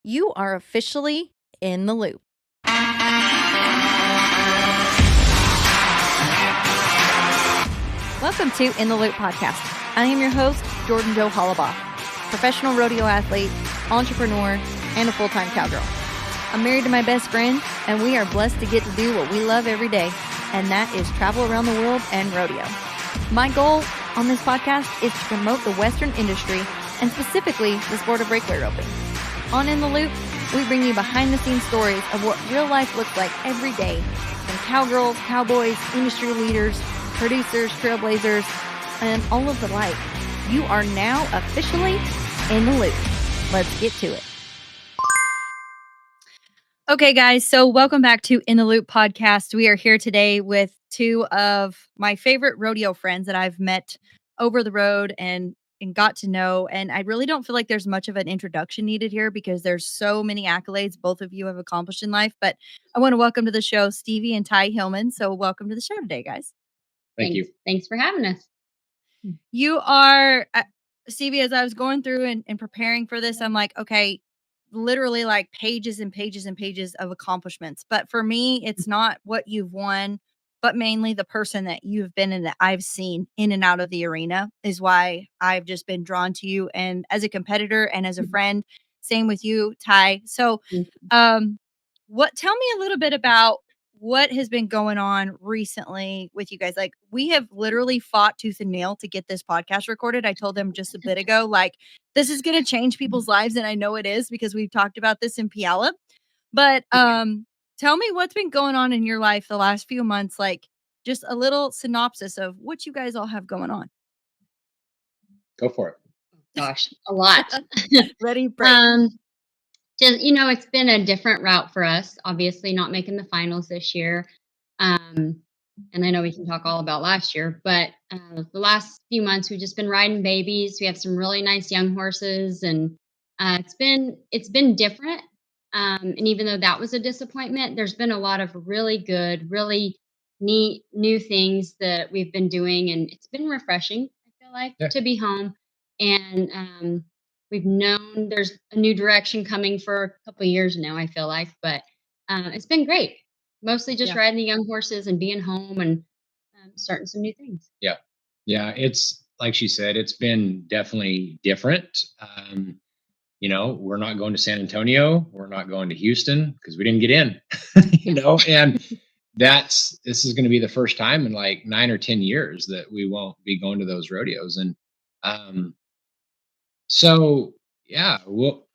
You are officially in the loop. Welcome to In the Loop podcast. I am your host, Jordan Joe Hollabaugh, professional rodeo athlete, entrepreneur, and a full-time cowgirl. I'm married to my best friend, and we are blessed to get to do what we love every day, and that is travel around the world and rodeo. My goal on this podcast is to promote the Western industry, and specifically the sport of breakaway roping. On In the Loop, we bring you behind-the-scenes stories of what real life looks like every day, from cowgirls, cowboys, industry leaders, producers, trailblazers, and all of the like. You are now officially in the loop. Let's get to it. Okay, guys, so welcome back to In the Loop podcast. We are here today with two of my favorite rodeo friends that I've met over the road and got to know. And I really don't feel like there's much of an introduction needed here because there's so many accolades both of you have accomplished in life. But I want to welcome to the show Stevi and Ty Hillman. So welcome to the show today, guys. Thank you. Thanks for having us. You are, Stevie, as I was going through and preparing for this, I'm like, okay, literally like pages and pages and pages of accomplishments. But for me, it's not what you've won, but mainly the person that you've been and that I've seen in and out of the arena is why I've just been drawn to you. And as a competitor and as a friend, same with you, Ty. So, tell me a little bit about what has been going on recently with you guys. Like, we have literally fought tooth and nail to get this podcast recorded. I told them just a bit ago, like, this is going to change people's lives. And I know it is because we've talked about this in Puyallup. But tell me what's been going on in your life the last few months, like just a little synopsis of what you guys all have going on. Go for it. Gosh, a lot. Ready, break. Just, it's been a different route for us, obviously not making the finals this year. And I know we can talk all about last year, but the last few months we've just been riding babies. We have some really nice young horses, and it's been different. And even though that was a disappointment, there's been a lot of really good, really neat new things that we've been doing, and it's been refreshing, I feel like, to be home. And we've known there's a new direction coming for a couple of years now, I feel like, but it's been great. Mostly just riding the young horses and being home and starting some new things. Yeah. It's like she said, it's been definitely different. We're not going to San Antonio. We're not going to Houston because we didn't get in, and this is going to be the first time in like 9 or 10 years that we won't be going to those rodeos. And so, yeah,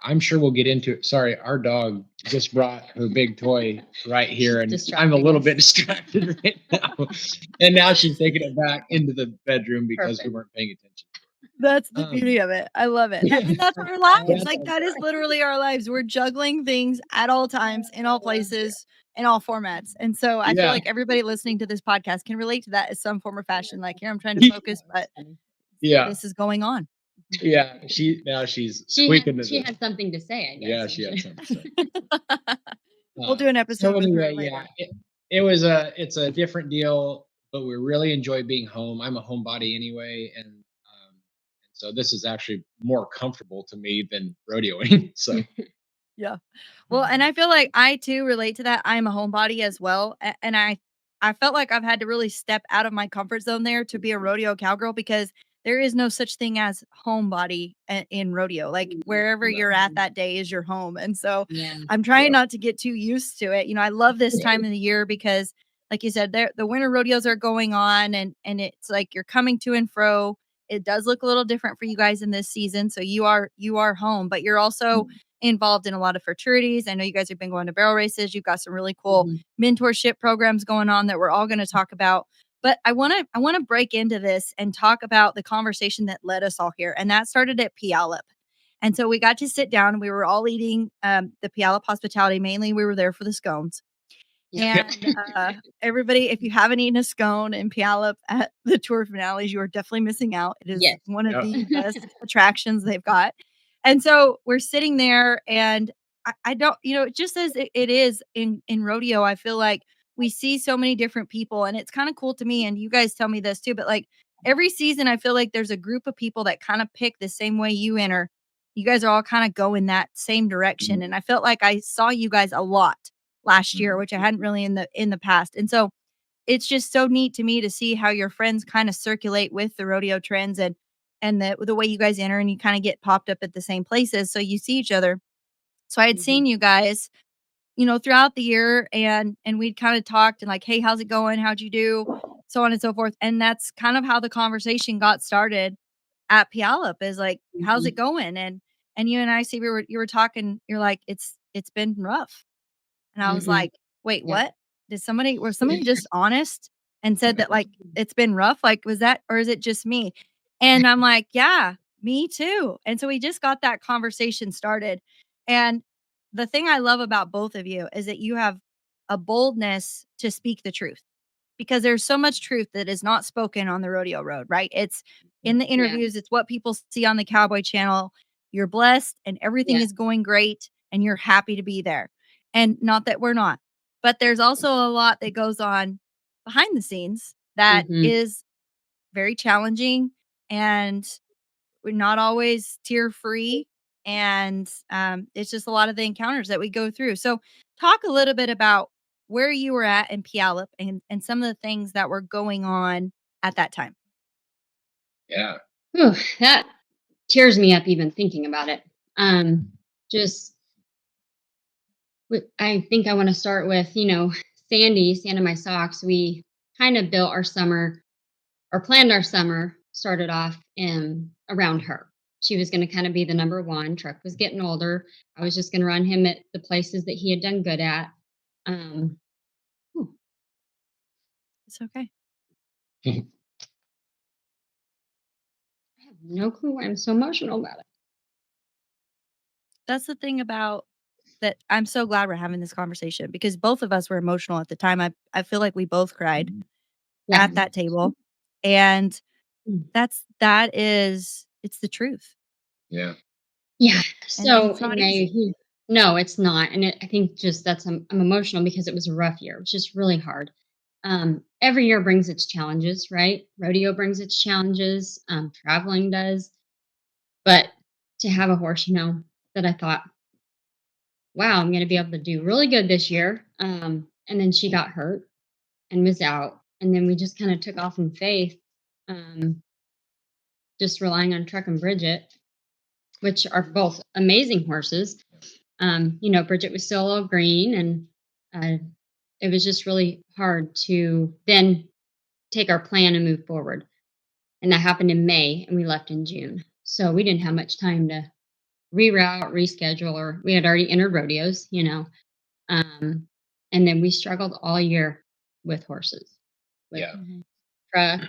I'm sure we'll get into it. Sorry, our dog just brought her big toy right here, and I'm a little bit distracted right now. And now she's taking it back into the bedroom because we weren't paying attention. That's the beauty of it. I love it. And that's our lives. Like, that is literally our lives. We're juggling things at all times, in all places, in all formats. And so I feel like everybody listening to this podcast can relate to that in some form or fashion. Like, here I'm trying to focus, but this is going on. Yeah, she's squeaking. She had something to say, I guess. Yeah, she had something to say. We'll do an episode. So anyway, it's a different deal, but we really enjoy being home. I'm a homebody anyway, and so this is actually more comfortable to me than rodeoing. So yeah, well, and I feel like I too relate to that. I'm a homebody as well, and I felt like I've had to really step out of my comfort zone there to be a rodeo cowgirl because there is no such thing as homebody in rodeo. Like, wherever you're at that day is your home. And so I'm trying not to get too used to it. I love this time of the year because, like you said, the winter rodeos are going on and it's like you're coming to and fro. It does look a little different for you guys in this season. So you are home, but you're also involved in a lot of fraternities. I know you guys have been going to barrel races. You've got some really cool mentorship programs going on that we're all going to talk about. But I want to break into this and talk about the conversation that led us all here. And that started at Puyallup. And so we got to sit down. We were all eating the Puyallup hospitality. Mainly, we were there for the scones. And everybody, if you haven't eaten a scone in Puyallup at the tour finales, you are definitely missing out. It is one of the best attractions they've got. And so we're sitting there and I don't, just as it is in rodeo, I feel like we see so many different people and it's kind of cool to me. And you guys tell me this too, but like every season, I feel like there's a group of people that kind of pick the same way you enter you guys are all kind of going that same direction. And I felt like I saw you guys a lot last year, which I hadn't really in the past. And so it's just so neat to me to see how your friends kind of circulate with the rodeo trends and the way you guys enter and you kind of get popped up at the same places so you see each other. So I had Mhm. seen you guys, throughout the year and we'd kind of talked and like, "Hey, how's it going? How'd you do?" So on and so forth. And that's kind of how the conversation got started at Puyallup is like, "How's it Mhm. going?" And you and I see you were talking, you're like, "It's been rough." And I was Mhm. like, "Wait, Yep. what? Was somebody just honest and said that, like, it's been rough? Like, was that or is it just me?" And I'm like, "Yeah, me too." And so we just got that conversation started. And the thing I love about both of you is that you have a boldness to speak the truth because there's so much truth that is not spoken on the rodeo road, right? It's in the Yeah. interviews, it's what people see on the Cowboy Channel. You're blessed and everything Yeah. is going great and you're happy to be there. And not that we're not, but there's also a lot that goes on behind the scenes that Mhm. is very challenging and we're not always tear free. And it's just a lot of the encounters that we go through. So, talk a little bit about where you were at in Puyallup and some of the things that were going on at that time. Yeah. Whew, that tears me up even thinking about it. Um, just I think I want to start with, Sandy my socks. We kind of built our summer or planned our summer, started off in around her. She was going to kind of be the number one. Truck was getting older. I was just going to run him at the places that he had done good at. Um, whew, It's okay. I have no clue why I'm so emotional about it. That's the thing about that I'm so glad we're having this conversation because both of us were emotional at the time. I feel like we both cried Yeah. at that table. And Mm. that is it's the truth. Yeah. Yeah. And So it's not easy. no, it's not. And I think just I'm emotional because it was a rough year. It was just really hard. Every year brings its challenges, right? Rodeo brings its challenges. Traveling does. But to have a horse, that I thought, wow, I'm going to be able to do really good this year. And then she got hurt and was out. And then we just kind of took off in faith, um, just relying on Truck and Bridget, which are both amazing horses. Bridget was still a little green, and it was just really hard to then take our plan and move forward. And that happened in May, and we left in June. So we didn't have much time to reroute, reschedule, or we had already entered rodeos. Um, and then we struggled all year with horses, with Yeah. Mhm. Truck.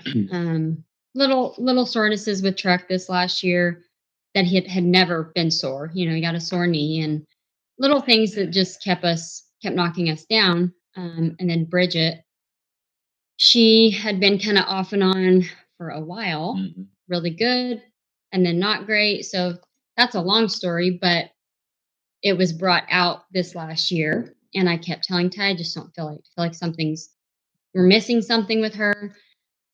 Little sorenesses with Truck this last year that he had never been sore. He got a sore knee and little things that just kept knocking us down. And then Bridget, she had been kind of off and on for a while, really good, and then not great. So that's a long story, but it was brought out this last year, and I kept telling Ty, I just don't feel like we're missing something with her.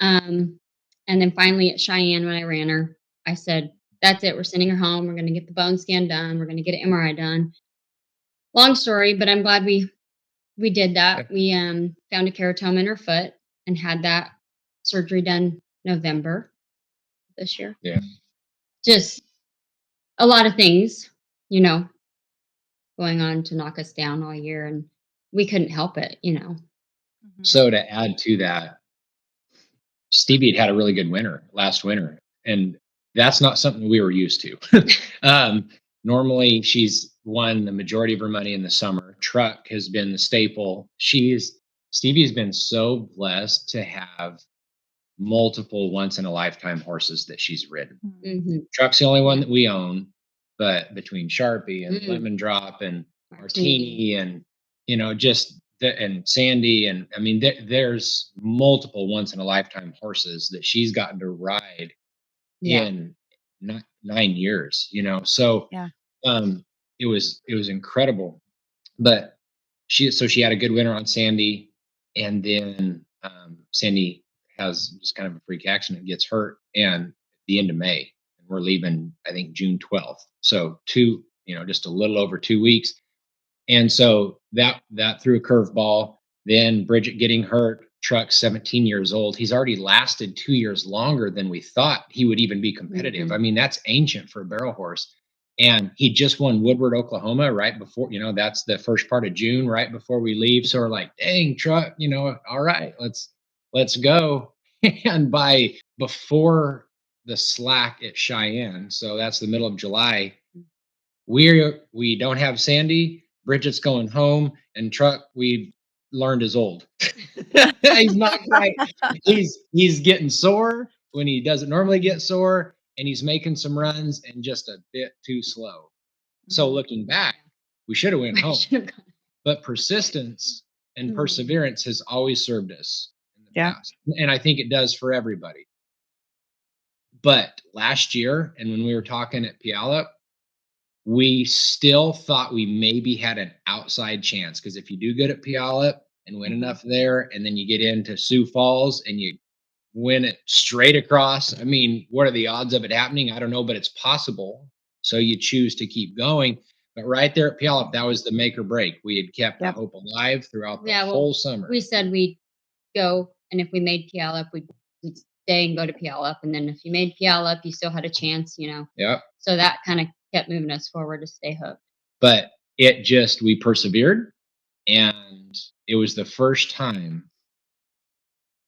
Um, and then finally at Cheyenne, when I ran her, I said, "That's it. We're sending her home. We're going to get the bone scan done. We're going to get an MRI done." Long story, but I'm glad we did that. We found a keratoma in her foot and had that surgery done November this year. Yeah. Just a lot of things, you know, going on to knock us down all year, and we couldn't help it. Mhm. So to add to that, Stevie had a really good winter last winter, and that's not something we were used to. Normally, she's won the majority of her money in the summer. Truck has been the staple. Stevie's been so blessed to have multiple once in a lifetime horses that she's ridden. Mhm. Mm-hmm. Truck's the only one Yeah. that we own, but between Sharpie and Mm. Lemon Drop and Martini. Martini and and Sandy and I mean there's multiple once in a lifetime horses that she's gotten to ride Yeah. in 9 years. So Yeah. um, it was incredible. But she had a good winter on Sandy, and then Sandy has just kind of a freak accident, gets hurt, and at the end of May, and we're leaving, I think, June 12th. So just a little over 2 weeks. And so that threw a curveball. Then Bridget getting hurt. Truck's 17 years old. He's already lasted 2 years longer than we thought he would even be competitive. I Mhm. mean, that's ancient for a barrel horse. And he just won Woodward, Oklahoma, right before, that's the first part of June, right before we leave. So we're like, dang, Truck, all right, let's go. And by before the slack at Cheyenne, so that's the middle of July, we don't have Sandy. Bridget's going home, and Truck we learned is old. He's not quite. He's getting sore when he doesn't normally get sore, and he's making some runs and just a bit too slow. So Mhm. looking back, we should have went I home, should have gone. but persistence and Mhm. perseverance has always served us in the Yeah. past, and I think it does for everybody. But last year, and when we were talking at Puyallup, we still thought we maybe had an outside chance because if you do good at Puyallup and win Mhm. enough there, and then you get into Sioux Falls and you win it straight across, I mean, what are the odds of it happening? I don't know, but it's possible. So you choose to keep going. But right there at Puyallup, that was the make or break. We had kept the Yep. hope alive throughout the Yeah, whole well, summer. we said we'd go, and if we made Puyallup, we'd stay and go to Puyallup, and then if you made Puyallup, you still had a chance. Yep. So that kinda kept moving us forward to stay hooked. But we persevered, and it was the first time,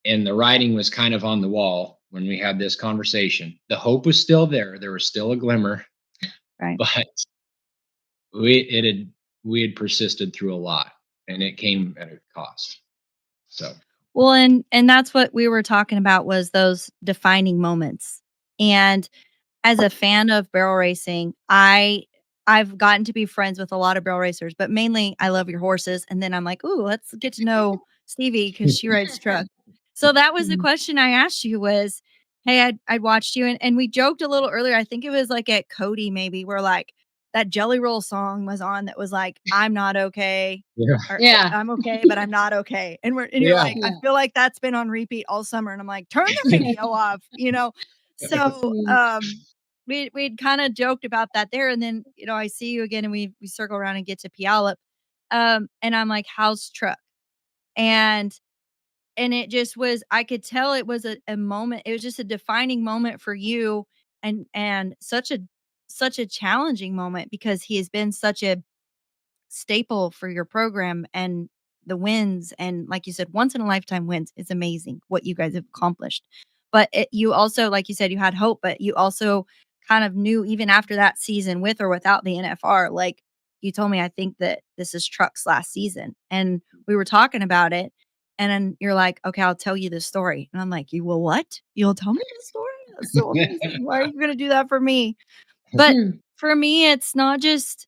and the writing was kind of on the wall when we had this conversation. The hope was still there. There was still a glimmer, Right. but we it had we had persisted through a lot, and it came at a cost. So Well, and that's what we were talking about was those defining moments. And as a fan of barrel racing, I've gotten to be friends with a lot of barrel racers, but mainly I love your horses. And then I'm like, ooh, let's get to know Stevie because she rides truck. So that was the Mhm. question I asked you was, hey, I'd watched you and we joked a little earlier. I think it was like at Cody, maybe where like that Jelly Roll song was on that was like, I'm not okay. yeah, Or Yeah. I'm okay, but I'm not okay. And you're yeah, like, I Yeah. feel like that's been on repeat all summer. And I'm like, turn the radio off. So Mm. we'd kind of joked about that there. And then, I see you again and we circle around and get to Puyallup. And I'm like, how's truck? And it just was, I could tell it was a moment. It was just a defining moment for you and such a challenging moment because he has been such a staple for your program and the wins and like you said once in a lifetime wins is amazing what you guys have accomplished but you also like you said you had hope but you also kind of knew even after that season with or without the NFR like you told me I think that this is Truck's last season and we were talking about it and then you're like okay I'll tell you the story and I'm like you will what you'll tell me the story that's so amazing why are you going to do that for me but Hmm. for me it's not just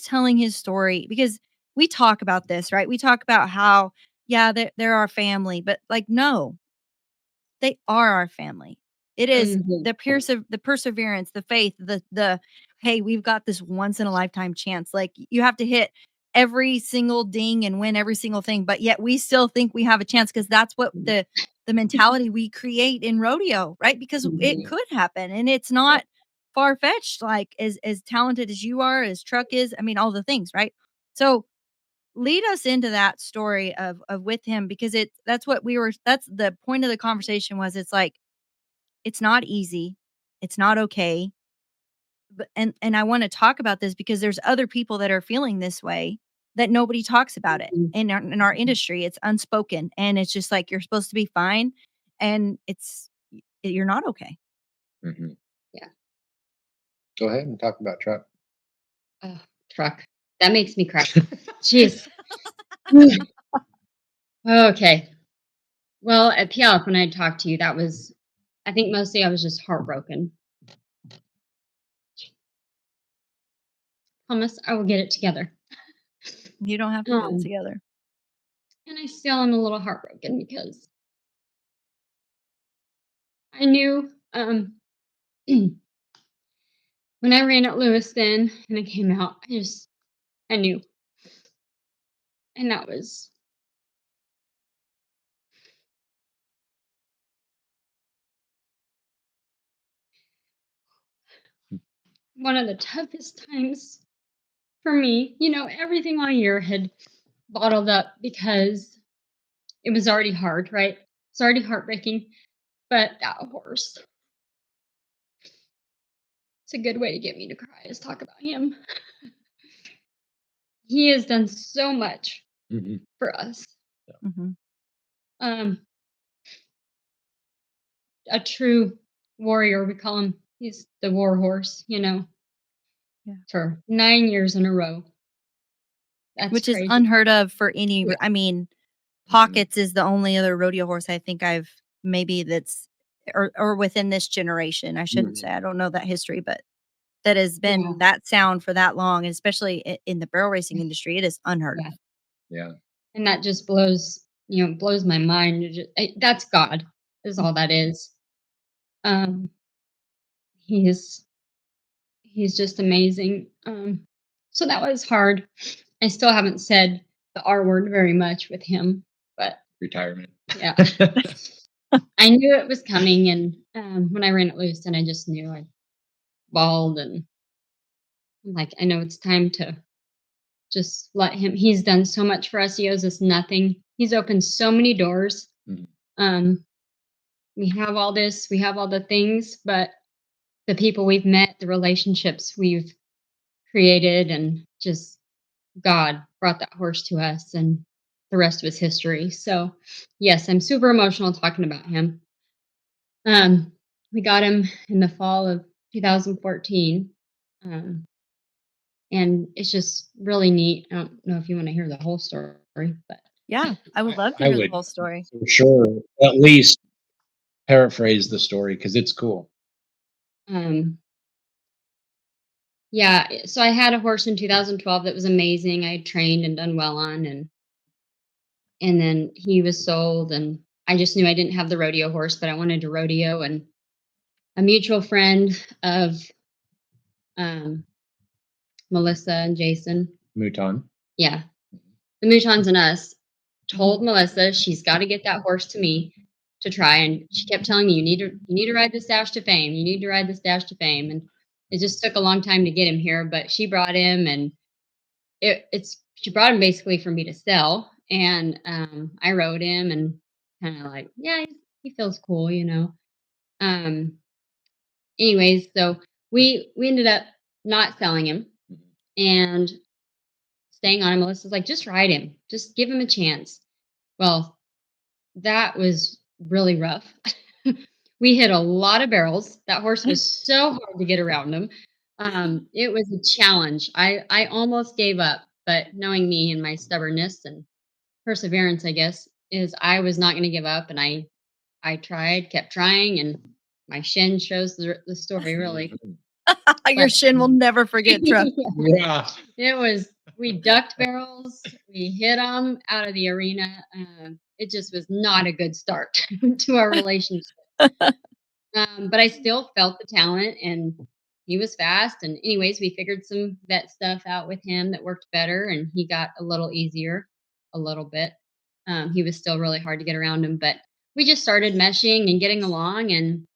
telling his story because we talk about this, right? We talk about how, yeah, they're our family, but like, no, they are our family. It is Mhm. the perseverance, the faith, the hey, we've got this once in a lifetime chance. Like you have to hit every single ding and win every single thing, but yet we still think we have a chance because that's what the mentality we create in rodeo, right? Because it Mhm. could happen and it's not far fetched. Like as talented as you are, as Truck is, I mean, all the things, right? So lead us into that story of with him because that's the point of the conversation was it's like it's not easy. It's not okay. But and I want to talk about this because there's other people that are feeling this way that nobody talks about it. Mhm. In our industry, it's unspoken and it's just like you're supposed to be fine and you're not okay. Mhm. Yeah. Go ahead and talk about truck. Oh, truck. That makes me cry. Jeez. Mm. Okay. Well, at Puyallup, when I talked to you, that was, I think mostly I was just heartbroken. Promise I will get it together. You don't have to get it Um, together. and I still am a little heartbroken because I knew when I ran at Lewiston and I came out, I knew. And that was, one of the toughest times for me. You know, everything all year had bottled up because it was already hard, right? It's already heartbreaking. But that horse, it's a good way to get me to cry is talk about him. He has done so much Mhm. for us. Mhm. Um, a true warrior, we call him. He's the war horse, you know, Yeah. for 9 years in a row. That's Which is crazy. unheard of for any Yeah. I mean, Mhm. Pockets is the only other rodeo horse I think I've maybe that's or within this generation, I shouldn't Mhm. say, I don't know that history, but that has Yeah. been that sound for that long, and especially in the barrel racing industry, it is unheard Yeah. of. Yeah. And that just blows my mind. That's God, is all that is. Um, he's he's just amazing. So that was hard. I still haven't said the R word very much with him, but Retirement. yeah, I knew it was coming. And when I ran it loose, and I just knew I bawled, and I'm like, I know it's time to just let him. He's done so much for us. He owes us nothing. He's opened so many doors. Mhm. Um, we have all this, we have all the things, but the people we've met, the relationships we've created, and just God brought that horse to us, and the rest was history. So, yes, I'm super emotional talking about him. We got him in the fall of 2014. Um, and it's just really neat. I don't know if you want to hear the whole story, but Yeah, I would I love to I hear the would whole story. for sure at least paraphrase the story because it's cool. um, yeah. So I had a horse in 2012 that was amazing. I had trained and done well on, and then he was sold, and I just knew I didn't have the rodeo horse, but I wanted to rodeo. And a mutual friend of um, Melissa and Jason, Mouton. yeah, the Moutons and us, Mhm. told Melissa she's got to get that horse to me to try. And she kept telling me, you need to ride this dash to fame. You need to ride this dash to fame. And it just took a long time to get him here, but she brought him, and it's she brought him basically for me to sell. And I rode him, and kind of like, yeah, he feels cool, you know. Um, anyways, so we ended up not selling him Mhm. and staying on him. Melissa's like, just ride him, just give him a chance. Well, that was really rough. We hit a lot of barrels. That horse was so hard to get around him. It was a challenge. I almost gave up, but knowing me and my stubbornness and perseverance, I guess, is I was not going to give up, and I tried, kept trying, and my shin shows the story really. Mhm. Your But shin will never forget, trust me. Yeah. it was we ducked barrels, we hit them out of the arena. It just was not a good start to our relationship. But I still felt the talent, and he was fast. And anyways, we figured some vet stuff out with him that worked better, and he got a little easier, a little bit. He was still really hard to get around him, but we just started meshing and getting along. And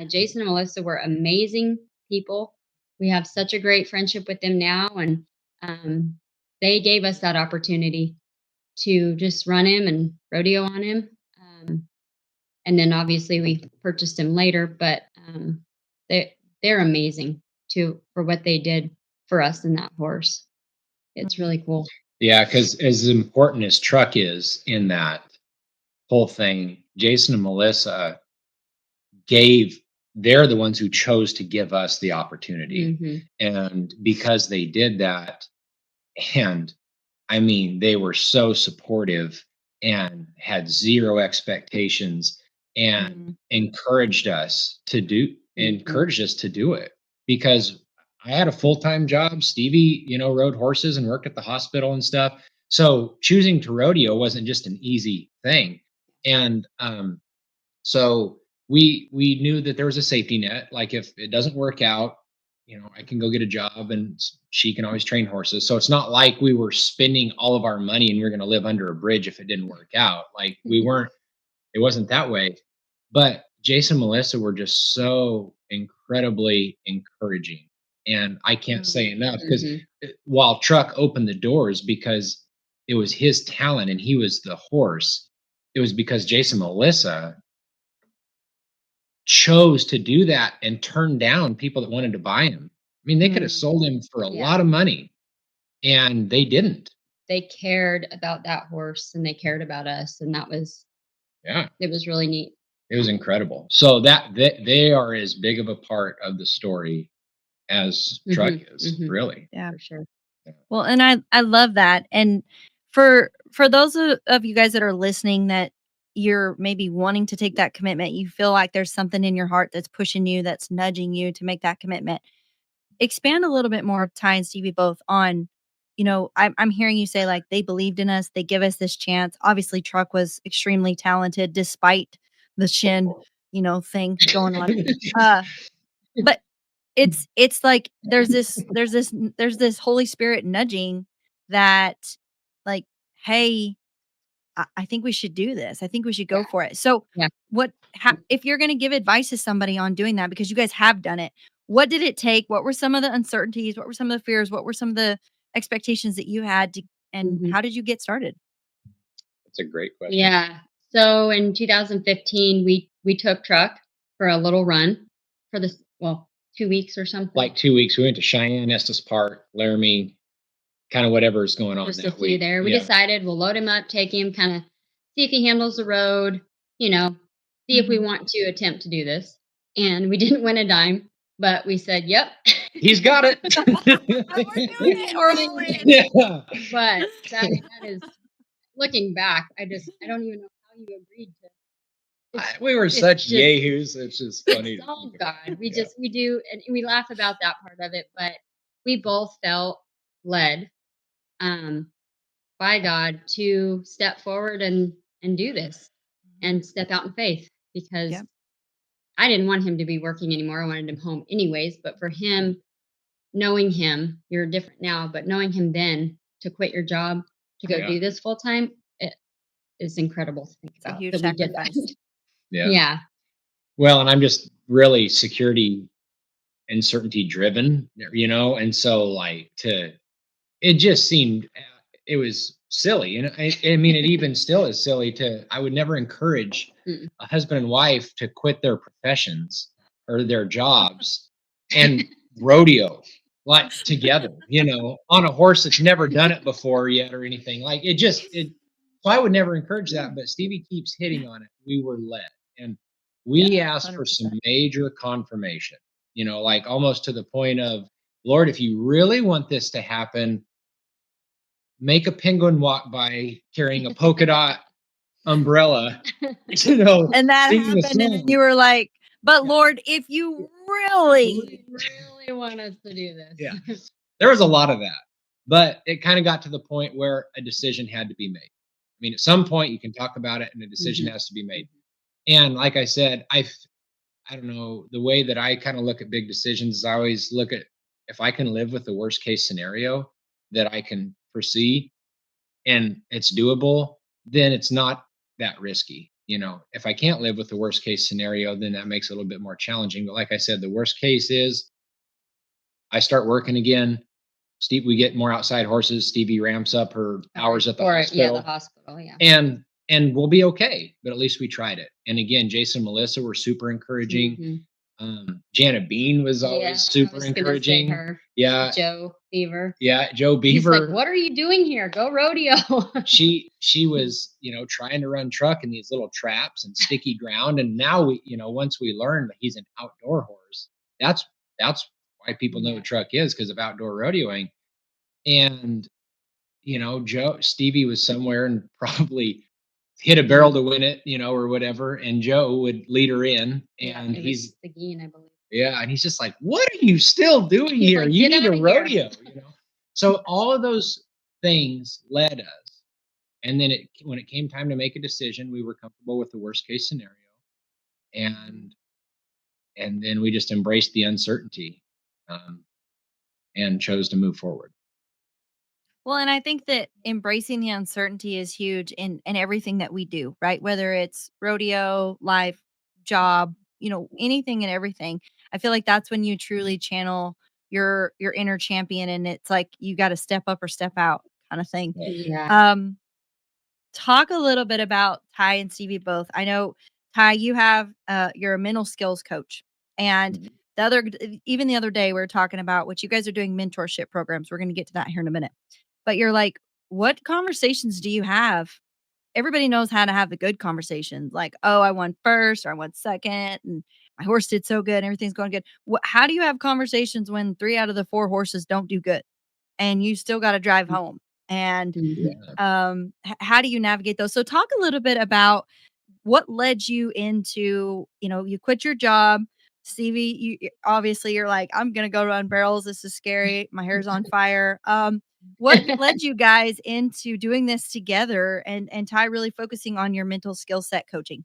Jason and Melissa were amazing people. We have such a great friendship with them now, and um, they gave us that opportunity to just run him and rodeo on him. And then obviously we purchased him later, but they're amazing too for what they did for us in that horse. It's Mm. really cool. Yeah, because as important as Truck is in that whole thing, Jason and Melissa gave they're the ones who chose to give us the opportunity. Hmm. And because they did that, and I mean, they were so supportive and had zero expectations and Mhm. Hmm. encouraged us to do it because I had a full-time job. Stevie, rode horses and worked at the hospital and stuff. So choosing to rodeo wasn't just an easy thing. And so we knew that there was a safety net. Like if it doesn't work out, I can go get a job and she can always train horses. So it's not like we were spending all of our money and we are going to live under a bridge if it didn't work out. Like we weren't, it wasn't that way. But Jason and Melissa were just so incredibly encouraging. And I can't say Mm, enough because Mhm. while Truck opened the doors because it was his talent and he was the horse, it was because Jason Melissa chose to do that and turn down people that wanted to buy him. I mean, they could have mm, sold him for a Yeah. lot of money and they didn't. They cared about that horse and they cared about us, and Yeah. it was really neat. It was incredible. So that they are as big of a part of the story as Truck Mhm. is, Mhm. really. yeah. For sure. Yeah. Well, and I love that. And for those of you guys that are listening that you're maybe wanting to take that commitment, you feel like there's something in your heart that's pushing you, that's nudging you to make that commitment. Expand a little bit more, Ty and Stevie both on, I'm hearing you say like they believed in us, they give us this chance. Obviously, Truck was extremely talented despite the shin, thing going on. Uh, but it's like there's this Holy Spirit nudging that like, "Hey, I think we should do this. I think we should Yeah. go for it." So, Yeah. if you're gonna give advice to somebody on doing that because you guys have done it, what did it take? What were some of the uncertainties? What were some of the fears? What were some of the expectations that you had to and Mhm. how did you get started? That's a great question. Yeah. So in 2015, we took Truck for a little run for this, well, 2 weeks or something. Like 2 weeks, we went to Cheyenne, Estes Park, Laramie, kinda whatever's going on Just a that few week. there. We Yeah. decided we'll load him up, take him, kind of see if he handles the road, you know, see if we Mhm. want to attempt to do this. And we didn't win a dime, but we said, "Yep." He's got it. We're doing it. We're all in. Yeah. But that is, looking back, I don't even know how you agreed to. It's We were it's such just yahoos, it's just funny it's to all think about. God. Yeah. We do, and we laugh about that part of it, but we both felt led, um, by God to step forward and do this and step out in faith, because Yep. I didn't want him to be working anymore. I wanted him home anyways, but for him, knowing him, you're different now, but knowing him then to quit your job to go Yeah. do this full time, it is incredible to think It's a about huge that we did sacrifice. that. Yeah. Yeah. Well, and I'm just really security and certainty driven, and so, like, to it just seemed it was silly, I mean, it even still is silly to I would never encourage Mm. a husband and wife to quit their professions or their jobs and rodeo, like, together, on a horse that's never done it before yet or anything, like, it so I would never encourage that, but Stevie keeps hitting on it. We were led, and Yeah, we asked for some 100%. major confirmation, like, almost to the point of, "Lord, if you really want this to happen, make a penguin walk by carrying a polka dot umbrella, And that singing a happened, and then song." you were like, "But Yeah. Lord, if Yeah. you really." Really want us to do Yeah. this. There was a lot of that, but it kinda got to the point where a decision had to be made. I mean, at some point, you can talk about it and a decision Mhm. has to be made. And like I said, I don't know, the way that I kinda look at big decisions is I always look at if I can live with the worst case scenario that I can foresee and it's doable, then it's not that risky. If I can't live with the worst case scenario, then that makes it a little bit more challenging. But like I said, the worst case is I start working again. We get more outside horses. Stevie ramps up her hours at the Or yeah, the hospital, hospital, yeah. and we'll be okay. But at least we tried it. And again, Jason and Melissa were super encouraging. Mhm. Janet Bean was Yeah, always I super was gonna say encouraging. her. Yeah, Joe Beaver. yeah. Joe He's like, Beaver, "What are you doing here? Go rodeo." she was trying to run Truck in these little traps and sticky ground, and now we once we learned that he's an outdoor horse, that's why people know Yeah. what Truck is because of outdoor rodeoing. And Joe Stevie was somewhere and probably hit a barrel to win it, or whatever, and Joe would lead her in, Yeah, and it was Seguin, I believe. yeah, and he's just like, "What are you still doing He's here? like, You "Get need a out of here." rodeo." So all of those things led us. And then when it came time to make a decision, we were comfortable with the worst case scenario, and then we just embraced the uncertainty, um, and chose to move forward. Well, and I think that embracing the uncertainty is huge in everything that we do, right? Whether it's rodeo, life, job, anything and everything. I feel like that's when you truly channel your inner champion, and it's like you got to step up or step out kind of thing. Yeah. Yeah. Um, Talk a little bit about Ty and Stevie both. I know Ty, you have you're a mental skills coach, and Mhm. even the other day we were talking about what you guys are doing mentorship programs. We're going to get to that here in a minute, but you're like, what conversations do you have? Everybody knows how to have the good conversations, like, oh, I won first or I won second, and my horse did so good, and everything's going good. How do you have conversations when 3 out of the 4 horses don't do good, and you still got to drive home? And Mhm. how do you navigate those? So talk a little bit about what led you into, you quit your job. Stevie, obviously you're like, I'm gonna go run barrels. This is scary. My hair's on fire. What led you guys into doing this together, and Ty really focusing on your mental skill set coaching?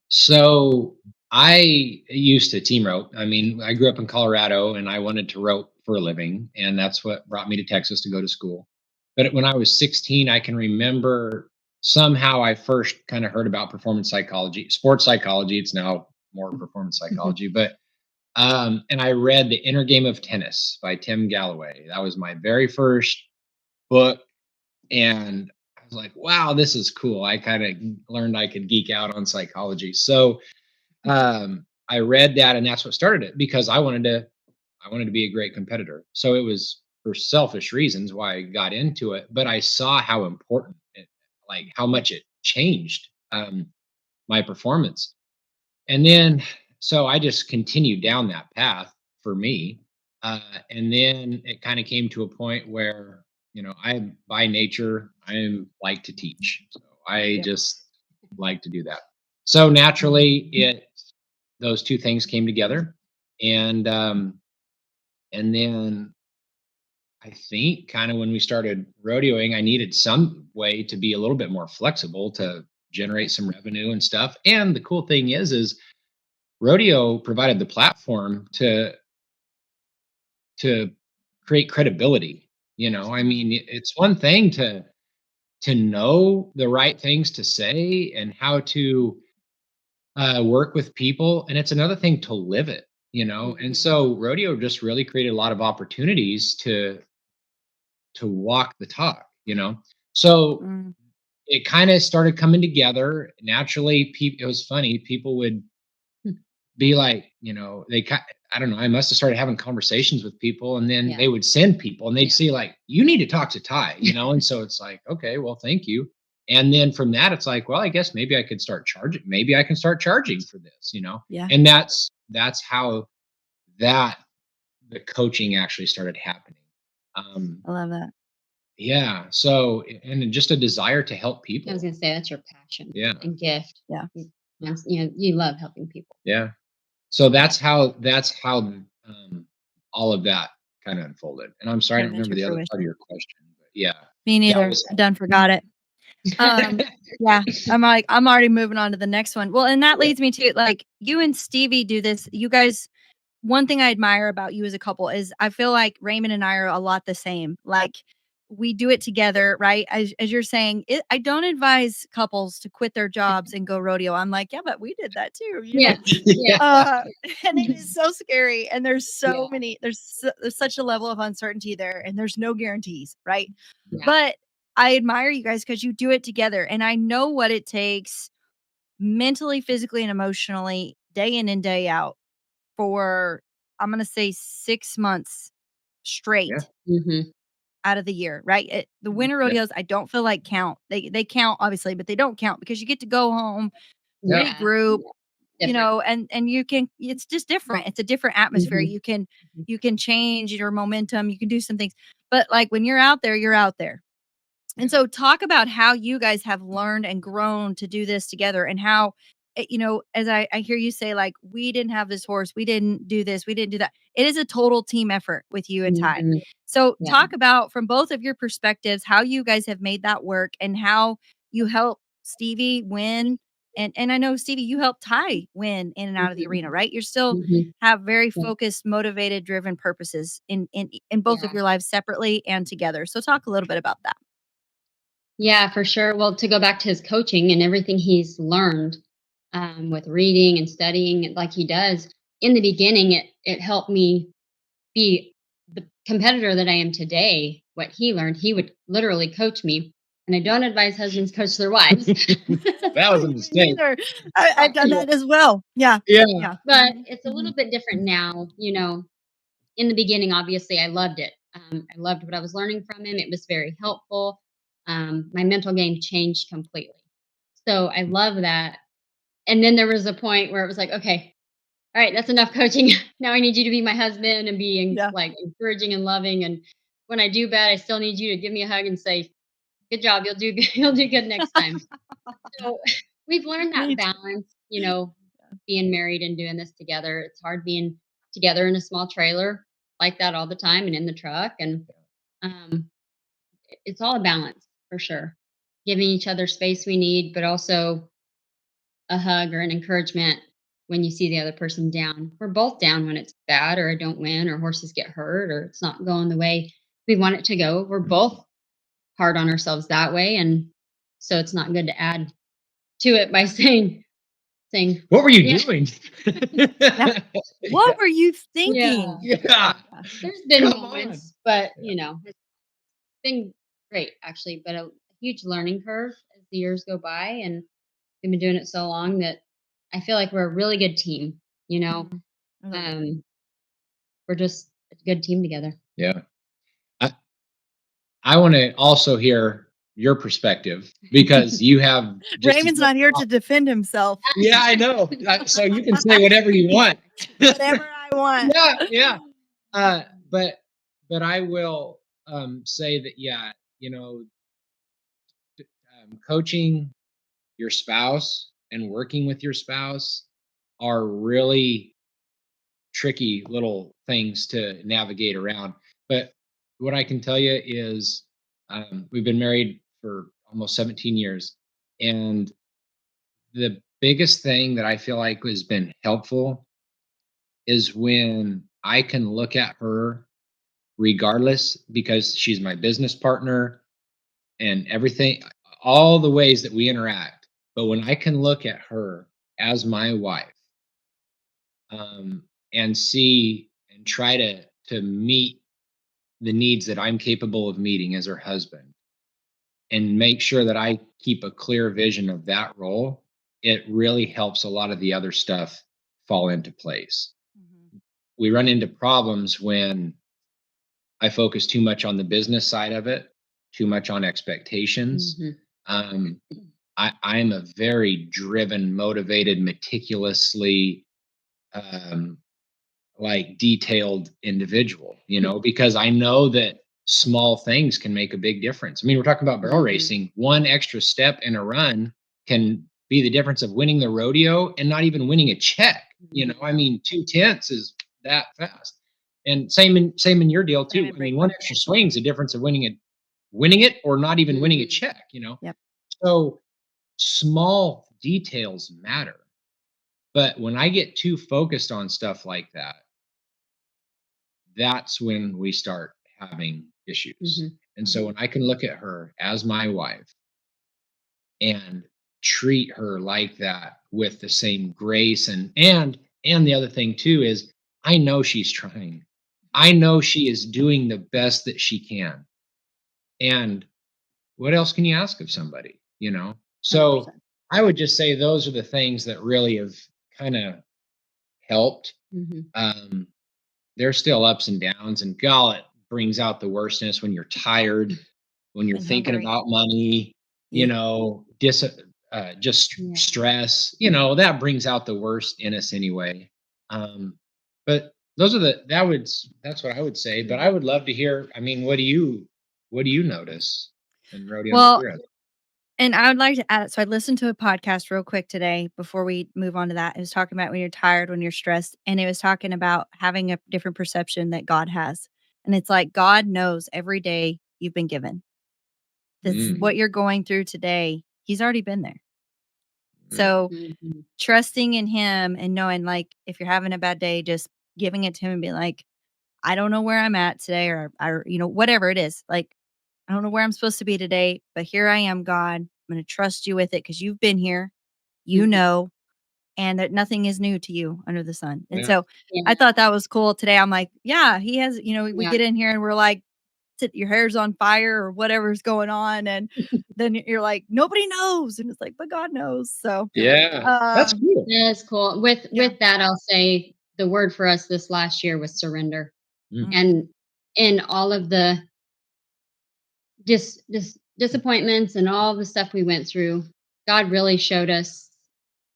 So I used to team rope. I mean, I grew up in Colorado and I wanted to rope for a living. And that's what brought me to Texas to go to school. But when I was 16, I can remember somehow I first kind of heard about performance psychology, sports psychology. It's now more performance psychology. But and I read The Inner Game of Tennis by Tim Galloway. That was my very first book. And I was like, wow, this is cool. I kind of learned I could geek out on psychology. So I read that, and that's what started it because I wanted to be a great competitor. So it was for selfish reasons why I got into it, but I saw how important it, like how much it changed my performance. And then so I just continued down that path for me. And then it kind of came to a point where, I by nature, I like to teach. So I Yep. just like to do that. So naturally it those two things came together. And then I think kind of when we started rodeoing, I needed some way to be a little bit more flexible to generate some revenue and stuff. And the cool thing is rodeo provided the platform to create credibility. I mean, it's one thing to know the right things to say and how to work with people, and it's another thing to live it. And Mhm. so rodeo just really created a lot of opportunities to walk the talk. So Mm, it kind of started coming together naturally. It was funny, people would be like, I don't know, I must have started having conversations with people, and then Yeah. they would send people and they'd Yeah. say like, you need to talk to Ty, and so it's like, okay, well, thank you. And then from that it's like, well, I guess maybe I could start charging, maybe I can start charging for this, yeah, and that's how that the coaching actually started happening. um I love that. yeah, so and just a desire to help I was people. gonna say that's your passion Yeah. and gift. Yeah, You love helping people. Yeah. So that's how all of that kind of unfolded. And I'm sorry, I don't came remember into the other part of fruition. your question, but yeah, Me that neither. was I done forgot it. Yeah, I'm like, I'm already moving on to the next one. Well, and that yeah, leads me to like you and Stevie do this. You guys, one thing I admire about you as a couple is I feel like Raymond and I are a lot the same. Like we do it together, right? As you're saying, I don't advise couples to quit their jobs and go rodeo. I'm like, yeah, but we did that too. Yeah. Yeah. Uh, and it is so scary. And there's so Yeah. many, there's such a level of uncertainty there, and there's no guarantees, right? Yeah. But I admire you guys because you do it together. And I know what it takes mentally, physically, and emotionally, day in and day out for, I'm going to say 6 months yeah, straight Mhm. out of the year, right? The winter yeah, rodeos, I don't feel like count. They count obviously, but they don't count because you get to go home, yeah, Yeah. regroup, Yeah. Different. and you can, it's just different. It's a different atmosphere. Mhm. You can change your momentum, you can do some things. But like when you're out there, you're out there. And yeah, so talk about how you guys have learned and grown to do this together, and how, as I hear you say, like, we didn't have this horse, we didn't do this, we didn't do that. It is a total team effort with you and Ty. Mhm. So Yeah. talk about from both of your perspectives how you guys have made that work and how you help Stevie win. And I know Stevie, you help Ty win in and out of the Mhm. arena, right? You're still Mhm. have very Yeah. focused, motivated, driven purposes in both of Yeah. your lives separately and together. So talk a little bit about that. Yeah, for sure. Well, to go back to his coaching and everything he's learned with reading and studying like he does, in the beginning, it helped me be the competitor that I am today, what he learned, he would literally coach me. And I don't advise husbands coach their wives. That was a Me mistake. neither. I've done Yeah. that as well. Yeah. Yeah. Yeah. But Mhm. it's a Mhm. little bit different now. In the beginning, obviously, I loved it. I loved what I was learning from him. It was very helpful. My mental game changed completely. So I love that. And then there was a point where it was like, okay, all right, that's enough coaching. Now I need you to be my husband and being Yeah. like encouraging and loving. And when I do bad, I still need you to give me a hug and say, "Good job, you'll do good. You'll do good next time." So we've learned that Me too. balance. Being married and doing this together. It's hard being together in a small trailer like that all the time and in the truck. And um, it's all a balance for sure. Giving each other space we need, but also a hug or an encouragement when you see the other person down. We're both down when it's bad or I don't win or horses get hurt or it's not going the way we want it to go. We're both hard on ourselves that way. And so it's not good to add to it by saying, What were you yeah, doing? Yeah. Yeah. What were you yeah. thinking? Yeah. Yeah. There's been Come on. moments, but Yeah. it's been great actually, but a huge learning curve as the years go by. And we've been doing it so long that I feel like we're a really good team. You know, Mhm. I love that. um, we're just a good team together. Yeah. I, I want to also hear your perspective because you have just as Raymond's much not here to defend himself. Yeah, I know. So you can say whatever you want. Whatever I want. Yeah, yeah. Uh, but I will say that you know, coaching your spouse and working with your spouse are really tricky little things to navigate around. But what I can tell you is we've been married for almost 17 years, and the biggest thing that I feel like has been helpful is when I can look at her regardless because she's my business partner and everything, all the ways that we interact. But when I can look at her as my wife, and see and try to meet the needs that I'm capable of meeting as her husband, and make sure that I keep a clear vision of that role, it really helps a lot of the other stuff fall into place. Mhm. We run into problems when I focus too much on the business side of it, too much on expectations. Hmm. Um, I'm a very driven, motivated, meticulously um, like detailed individual, because I know that small things can make a big difference. I mean, we're talking about barrel Hmm. racing. One extra step in a run can be the difference of winning the rodeo and not even winning a check. I mean, 2/10 is that fast. And same in your deal Same too. in I mean, one breakaway. extra swing is the difference of winning it or not even winning a Hmm. check. Yep. So small details matter. But when I get too focused on stuff like that, that's when we start having issues. Hmm. And so Mhm. when I can look at her as my wife and treat her like that with the same grace and the other thing too is I know she's trying. I know she is doing the best that she can. And what else can you ask of somebody? So 100%. I would just say those are the things that really have kind of helped. Hmm. Um, there's still ups and downs, and God, it brings out the worstness when you're tired, when you're And thinking hungry. about money, Yeah. just Yeah. stress. That brings out the worst in us anyway. But those are that's what I would say. But I Mhm. would love to hear. I mean, what do you notice in rodeo and Well, steer? and I would like to add, so I listened to a podcast real quick today before we move on to that. It was talking about when you're tired, when you're stressed, and it was talking about having a different perception that God has. And it's like God knows every day you've been given. That's Mm, what you're going through today. He's already been there. mm, So Mhm. trusting in him and knowing, like, if you're having a bad day, just giving it to him and being like, I don't know where I'm at today, or whatever it is. Like, I don't know where I'm supposed to be today, but here I am, God. I'm going to trust you with it because you've been here. You Mhm. know. and that nothing is new to you under the sun. And Yeah. so I Yeah, thought that was cool today. I'm like, yeah, he has, we yeah. get in here and we're like, your hair's on fire or whatever's going on. And then you're like, nobody knows. And it's like, but God knows. So, Yeah. That's um, cool. That's cool. yeah. With that, I'll say the word for us this last year was surrender. Mm. Mm, And in all of the disappointments and all the stuff we went through, God really showed us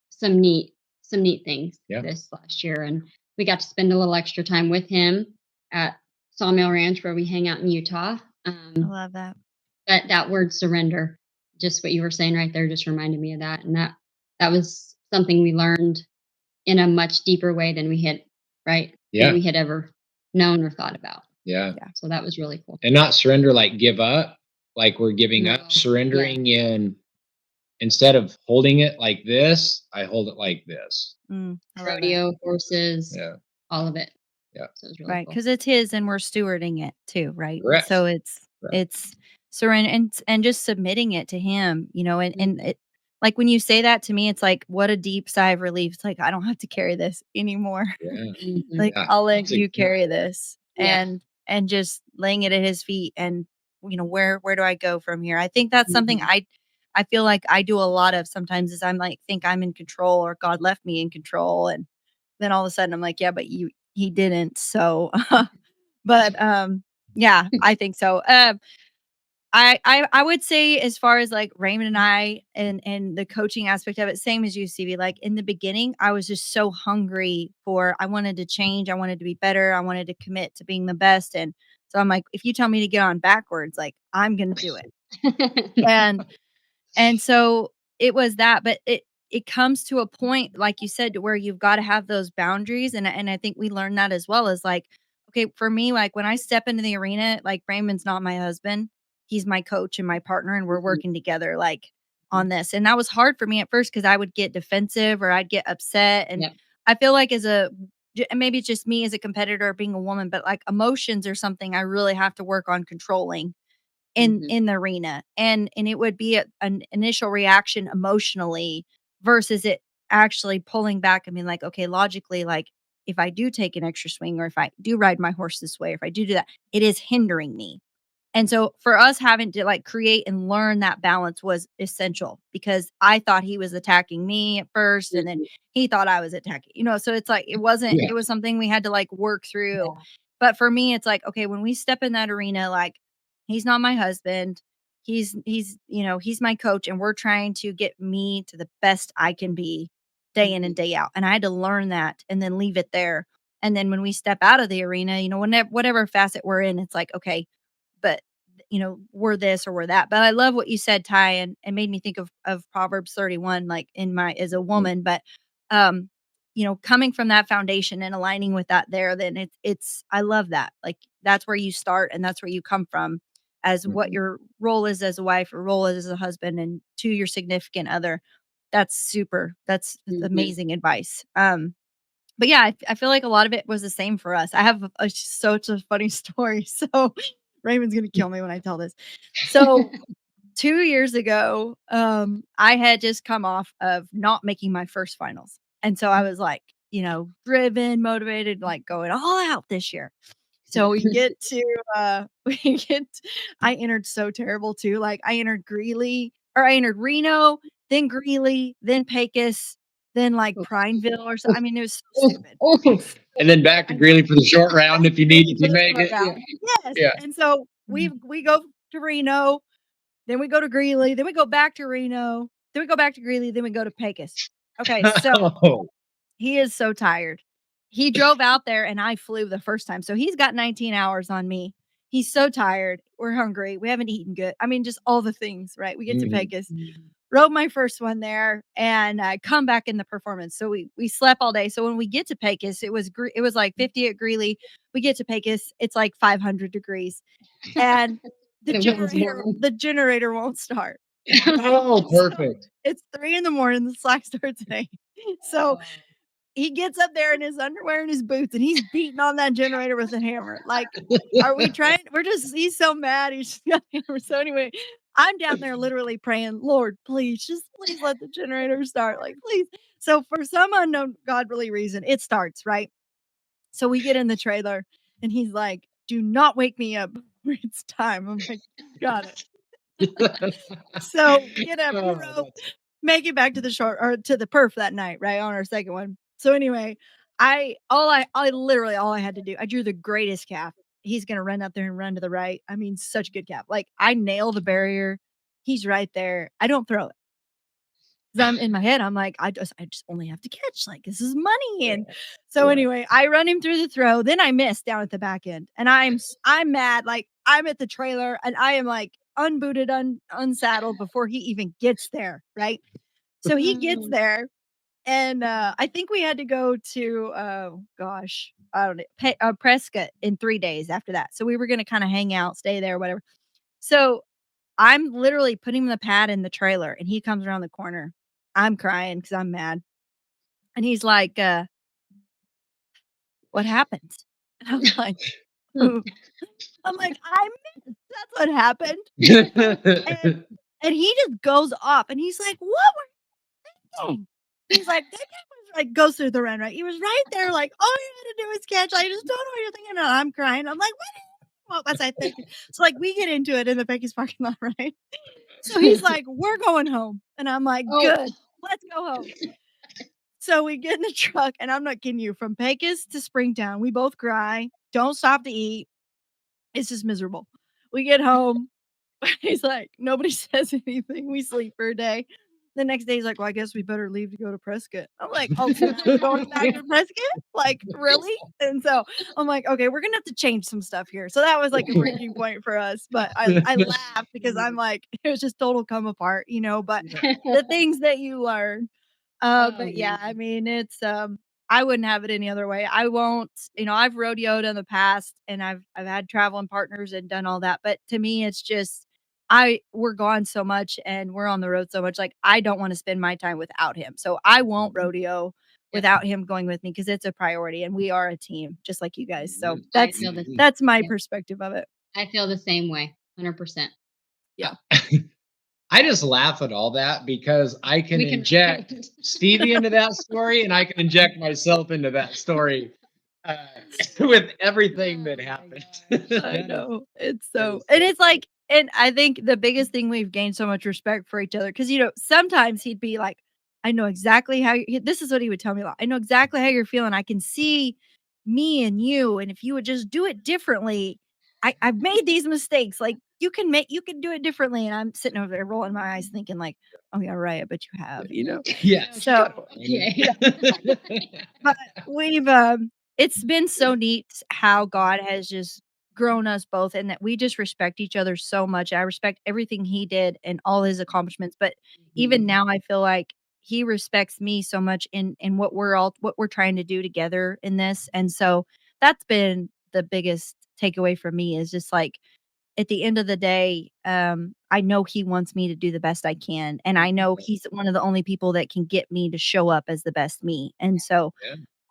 some neat things Yeah. this last year, and we got to spend a little extra time with him at Sawmill Ranch where we hang out in Utah. I love that. But that word surrender, just what you were saying right there, just reminded me of that, and that was something we learned in a much deeper way than we had than Yeah. we had ever known or thought about. Yeah. Yeah. So that was really cool. And not surrender like give up, like we're giving No. up, surrendering in instead of holding it like this, I hold it like this. I love that. Rodeo, horses, Yeah. all of it. Yeah. So it was really Right, cool. because it's his and we're stewarding it too, right? Correct. So Correct. it's surrender and just submitting it to him, and Mhm. it like when you say that to me, it's like what a deep sigh of relief. It's like I don't have to carry this anymore. Yeah. Mhm. Like Yeah. I'll let That's you exactly carry right. this Yeah. and just laying it at his feet and where do I go from here? I think that's something Mhm. I feel like I do a lot of sometimes is I'm like think I'm in control or God left me in control and then all of a sudden I'm like, yeah, but he didn't. So but, yeah, I think so. I would say as far as, like, Raymond and I and the coaching aspect of it, same as you, Stevie, like, in the beginning, I was just so hungry for I wanted to change, I wanted to be better, I wanted to commit to being the best, and so I'm like, "If you tell me to get on backwards, like, I'm gonna do it." And and so it was that, but it comes to a point, like you said, to where you've gotta have those boundaries, and I think we learned that as well as, like, okay, for me, like, when I step into the arena, like, Raymond's not my husband. He's my coach and my partner, and we're Mhm. working together, like, on this, and that was hard for me at first because I would get defensive or I'd get upset, and Yep. I feel like as a and maybe it's just me as a competitor being a woman, but, like, emotions are something I really have to work on controlling Mhm. in the arena, and it would be an initial reaction emotionally versus it actually pulling back and being like, "Okay, logically, like, if I do take an extra swing or if I do ride my horse this way, or if I do that, it is hindering me." And so for us having to like create and learn that balance was essential because I thought he was attacking me at first and then Mhm. he thought I was attacking, so it's like Yeah. it was something we had to like work through. Yeah. But for me, it's like, okay, when we step in that arena, like he's not my husband. He's my coach and we're trying to get me to the best I can be day in and Mhm. day out. And I had to learn that and then leave it there. And then when we step out of the arena, whatever facet we're in, it's like, okay, but we're this or we're that. But I love what you said, Ty, and made me think of Proverbs 31, like in my as a Mhm. woman. But coming from that foundation and aligning with that there, then it's I love that. Like that's where you start and that's where you come from as what Mhm. your role is as a wife or role is as a husband and to your significant other. That's super. That's Mhm. amazing advice. But yeah, I feel like a lot of it was the same for us. I have such a funny story. So Raymond's gonna kill me when I tell this. So 2 years ago, I had just come off of not making my first finals. And so I was like, driven, motivated, like going all out this year. So we get to we get I entered so terrible too. Like I entered Reno, then Greeley, then Pecos, then like Prineville or so. I mean, it was so stupid. And then back to And so Greeley for the short round back if to you need Greeley if for you the make short it. Yeah. round. Yes. Yeah. And so we go to Reno, then we go to Greeley, then we go back to Reno, then we go back to Greeley, then we go to Pecos. Okay, so Oh. he is so tired. He drove out there and I flew the first time. So he's got 19 hours on me. He's so tired. We're hungry. We haven't eaten good. I mean, just all the things, right? We get to Mhm. Pecos, rode my first one there, and I come back in the performance. So we slept all day. So when we get to Pecos, it was like 50 at Greeley. We get to Pecos, it's like 500 degrees, and The wind's blowing. the generator won't start. Oh, So perfect. it's 3 in the morning. The slack starts at 8. So he gets up there in his underwear and his boots, and he's beating on that generator with a hammer. Like, are we trying? We're just he's so mad. He's just got a hammer. So anyway, I'm down there literally praying, "Lord, please, just please let the generator start, like, please." So for some unknown godly reason, it starts, right? So we get in the trailer and he's like, "Do not wake me up before it's time." I'm like, "Got it." So get up, we Oh, row, make it back to the shore or to the perf that night, right, on our second one. So anyway, I literally all I had to do, I drew the greatest calf. He's gonna run up there and run to the right. I mean, such a good calf. Like, I nail the barrier. He's right there. I don't throw it. 'Cause I'm in my head, I'm like, I just only have to catch, like, this is money, and so yeah. anyway, I run him through the throw, then I miss down at the back end, and I'm mad, like, I'm at the trailer, and I am, like, unbooted, unsaddled before he even gets there, right? So he gets Mm. there, and, I think we had to go to, oh gosh, I don't know, Prescott in 3 days after that, so we were gonna kinda hang out, stay there, whatever. So I'm literally putting the pad in the trailer, and he comes around the corner. I'm crying because 'cause I'm mad, and he's like, "What happened?" And I'm like, "Ooh." I'm like, "I missed, that's what happened." And and he just goes off, and he's like, "What were you doing?" He's like, "That guy was like" goes through the run, right? He was right there, like, all you had to do is catch, I just don't know what you're thinking, and I'm crying. I'm like, "What was I thinking?" So, like, we get into it in the Becky's parking lot, right? So he's like, "We're going home." And I'm like, Oh. "Good, let's go home." So we get in the truck, and I'm not kidding you, from Pecos to Springtown, we both cry, don't stop to eat. It's just miserable. We get home, he's like, nobody says anything. We sleep for a day. The next day, he's like, "Well, I guess we better leave to go to Prescott." I'm like, "Oh, so now we're going back to Prescott? Like, really?" And so I'm like, "Okay, we're gonna have to change some stuff here." So that was like a breaking point for us. But I laugh because I'm like, it was just total come apart, but Yeah. the things that you learn. Oh, But yeah, I man. mean, I wouldn't have it any other way. I won't, I've rodeoed in the past and I've had traveling partners and done all that, but to me it's just we're gone so much and we're on the road so much. Like, I don't want to spend my time without him. So I won't rodeo Yep. without him going with me because it's a priority and we are a team just like you guys. So I that's feel the that's my Yep. perspective of it. I feel the same way, 100%. Yeah. I just laugh at all that because I can We can inject relate. Stevie into that story and I can inject myself into that story uh, with everything Oh that my happened. gosh. I That know. It's is so and so it's like and I think the biggest thing we've gained so much respect for each other because sometimes he'd be like, "I know exactly how this is what he would tell me a lot. "I know exactly how you're feeling. I can see me and you, and if you would just do it differently, I've made these mistakes. Like, you can do it differently." And I'm sitting over there rolling my eyes thinking like, "Oh, yeah, right. I bet you have," funny. Oh, Yes. shut Come up. on. Okay. But we've, it's been so neat how God has just grown us both and that we just respect each other so much. I respect everything he did and all his accomplishments, but even Mhm. now I feel like he respects me so much in what we're trying to do together in this. And so that's been the biggest takeaway for me is just like at the end of the day, I know he wants me to do the best I can, and I know he's one of the only people that can get me to show up as the best me, and so,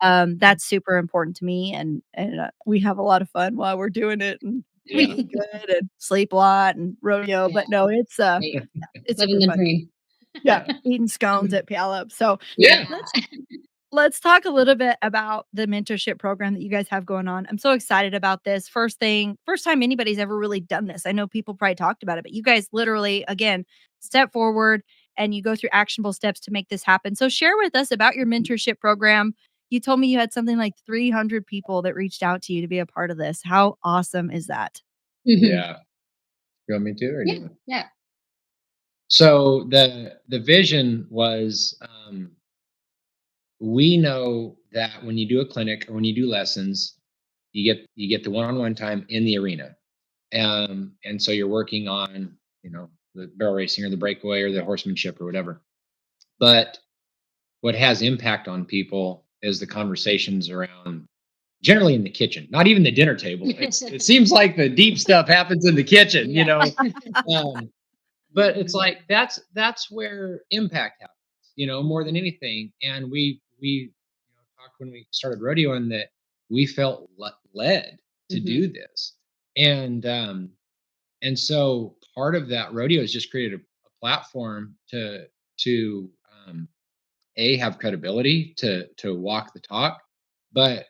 Yeah. that's super important to me, and we have a lot of fun while we're doing it, and we Yeah. eat good and sleep a lot and rodeo, Yeah, but no, right. it's Living super the fun. dream. Yeah, eating scones at Puyallup, so Yeah. let's Let's talk a little bit about the mentorship program that you guys have going on. I'm so excited about this. First time anybody's ever really done this. I know people probably talked about it, but you guys literally, again, step forward and you go through actionable steps to make this happen. So share with us about your mentorship program. You told me you had something like 300 people that reached out to you to be a part of this. How awesome is that? Mhm. Yeah. You want me to, or do you Yeah, want? yeah. So the vision was we know that when you do a clinic or when you do lessons, you get the one-on-one time in the arena. And so you're working on, the barrel racing or the breakaway or the horsemanship or whatever. But what has impact on people is the conversations around generally in the kitchen, not even the dinner table. It seems like the deep stuff happens in the kitchen, Yeah. Um, but it's like that's where impact happens, more than anything. And we talked when we started rodeoing that we felt led to Mhm. do this, and so part of that rodeo has just created a platform to have credibility to walk the talk, but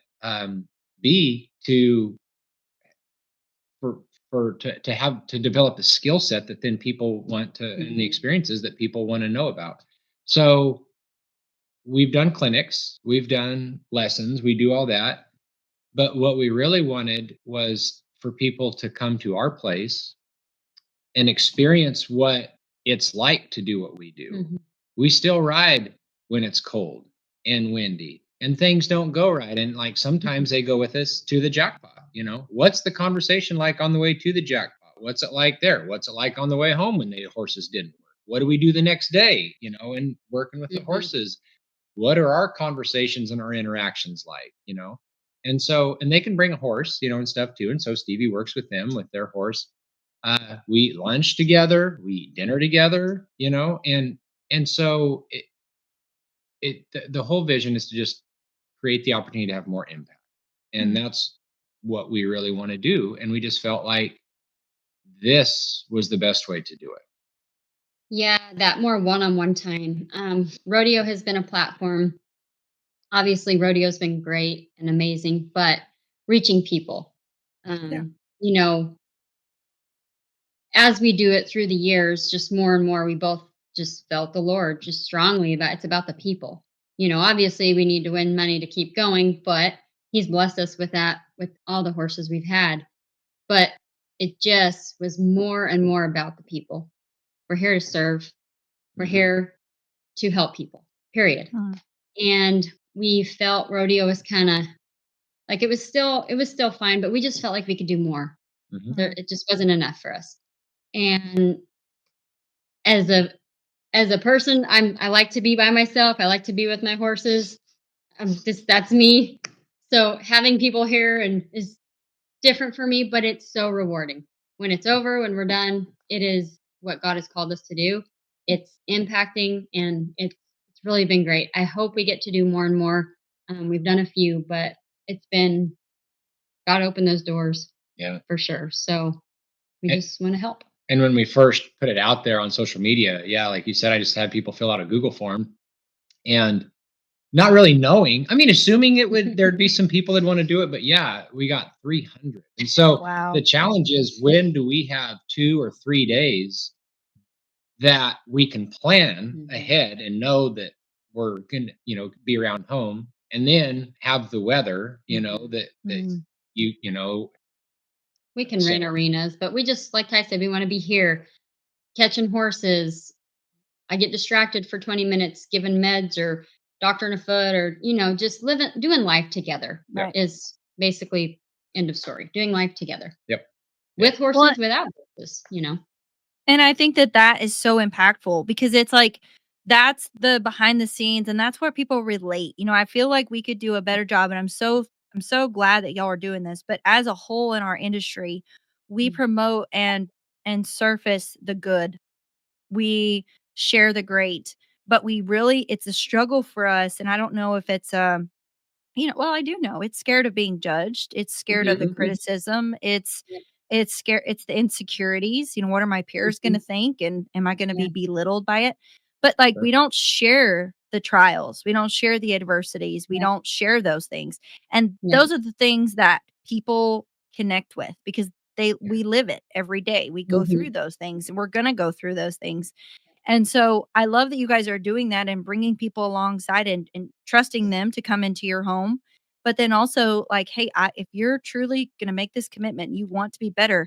b for to have to develop the skill set that then people want to and the Mhm. experiences that people want to know about. So we've done clinics, we've done lessons, we do all that. But what we really wanted was for people to come to our place and experience what it's like to do what we do. Mhm. We still ride when it's cold and windy and things don't go right. And like Mhm. sometimes they go with us to the jackpot. What's the conversation like on the way to the jackpot? What's it like there? What's it like on the way home when the horses didn't work? What do we do the next day? And working with the Mhm. horses, what are our conversations and our interactions like? And they can bring a horse and stuff too. And so Stevie works with them with their horse. We eat lunch together, we eat dinner together. And so the whole vision is to just create the opportunity to have more impact. And Mm. that's what we really want to do. And we just felt like this was the best way to do it. Yeah, that more one-on-one time. Rodeo has been a platform. Obviously, rodeo's been great and amazing, but reaching people, Yeah. you know, as we do it through the years, just more and more, we both just felt the Lord just strongly that it's about the people. Obviously, we need to win money to keep going, but He's blessed us with that with all the horses we've had. But it just was more and more about the people. We're here to serve. We're Mhm. here to help people, period. Mm. And we felt rodeo was kind of like it was still fine, but we just felt like we could do more. Mhm. There, Mm. it just wasn't enough for us. And as a person, I like to be by myself. I like to be with my horses. That's me. So having people here and is different for me, but it's so rewarding. When it's over, when we're done, it is what God has called us to do. It's impacting and it's really been great. I hope we get to do more and more. We've done a few, but it's been God opened those doors Yeah. for sure. So we And, just want to help. and when we first put it out there on social media, yeah, like you said, I just had people fill out a Google form and not really knowing. I mean, assuming there'd be some people that want to do it, but yeah, we got 300. And so the Wow. challenge is, when do we have 2 or 3 days that we can plan Mhm. ahead and know that we're gonna be around home, and then have the weather Mhm. that Mm. you know We can rent so arenas, but we just, like I said, we want to be here catching horses. I get distracted for 20 minutes giving meds or doctoring a foot or, just doing life together yep, Right. is basically end of story. Doing life together yep, yep. with Well, horses, without horses. and I think that that is so impactful because it's like that's the behind the scenes and that's where people relate. I feel like we could do a better job and I'm so glad that y'all are doing this, but as a whole in our industry, we Mm. promote and surface the good. We share the great, but we really it's a struggle for us and I don't know if it's well, I do know. It's scared of being judged. It's scared of the Mhm. Mhm. criticism. It's Yep. it's scared it's the insecurities. What are my peers gonna Mhm. think? And am I gonna Yeah. be belittled by it? But like Sure. we don't share the trials. We don't share the adversities. We Yeah. don't share those things. And Yeah. those are the things that people connect with because Yeah. we live it every day. We go through Mhm. those things and we're gonna go through those things. And so I love that you guys are doing that and bringing people alongside and trusting them to come into your home. But then also like, hey, if you're truly going to make this commitment, you want to be better,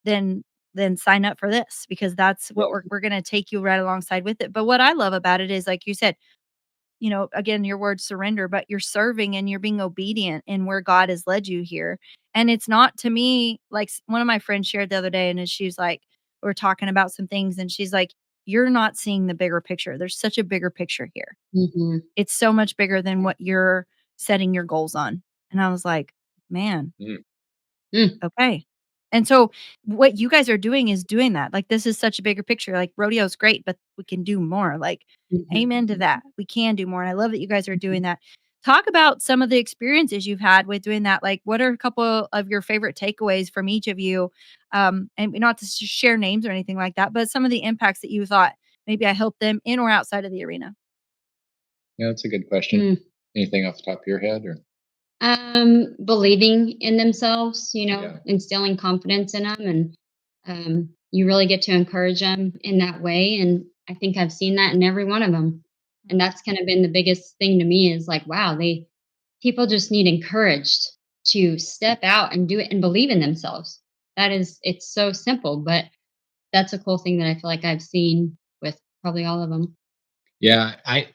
then then sign up for this because that's what Yep. we're going to take you right alongside with it. But what I love about it is like you said, again, your word surrender, but you're serving and you're being obedient in where God has led you here. And it's not to me like one of my friends shared the other day, and she's like, we're talking about some things, and she's like, you're not seeing the bigger picture. There's such a bigger picture here. Mhm. It's so much bigger than what you're setting your goals on. And I was like, man, Mm. Mm. okay. And so what you guys are doing is doing that. Like this is such a bigger picture. Like rodeo's great, but we can do more. Like Mhm. amen to that. We can do more. And I love that you guys are doing Mhm. that. talk about some of the experiences you've had with doing that. Like, what are a couple of your favorite takeaways from each of you? And not to share names or anything like that, but some of the impacts that you thought maybe I helped them in or outside of the arena. Yeah, that's a good question. Mm. Anything off the top of your head, or Believing in themselves, yeah, instilling confidence in them, and you really get to encourage them in that way. And I think I've seen that in every one of them. And that's kind of been the biggest thing to me is like, wow, people just need encouraged to step out and do it and believe in themselves. It's so simple, but that's a cool thing that I feel like I've seen with probably all of them. yeah, I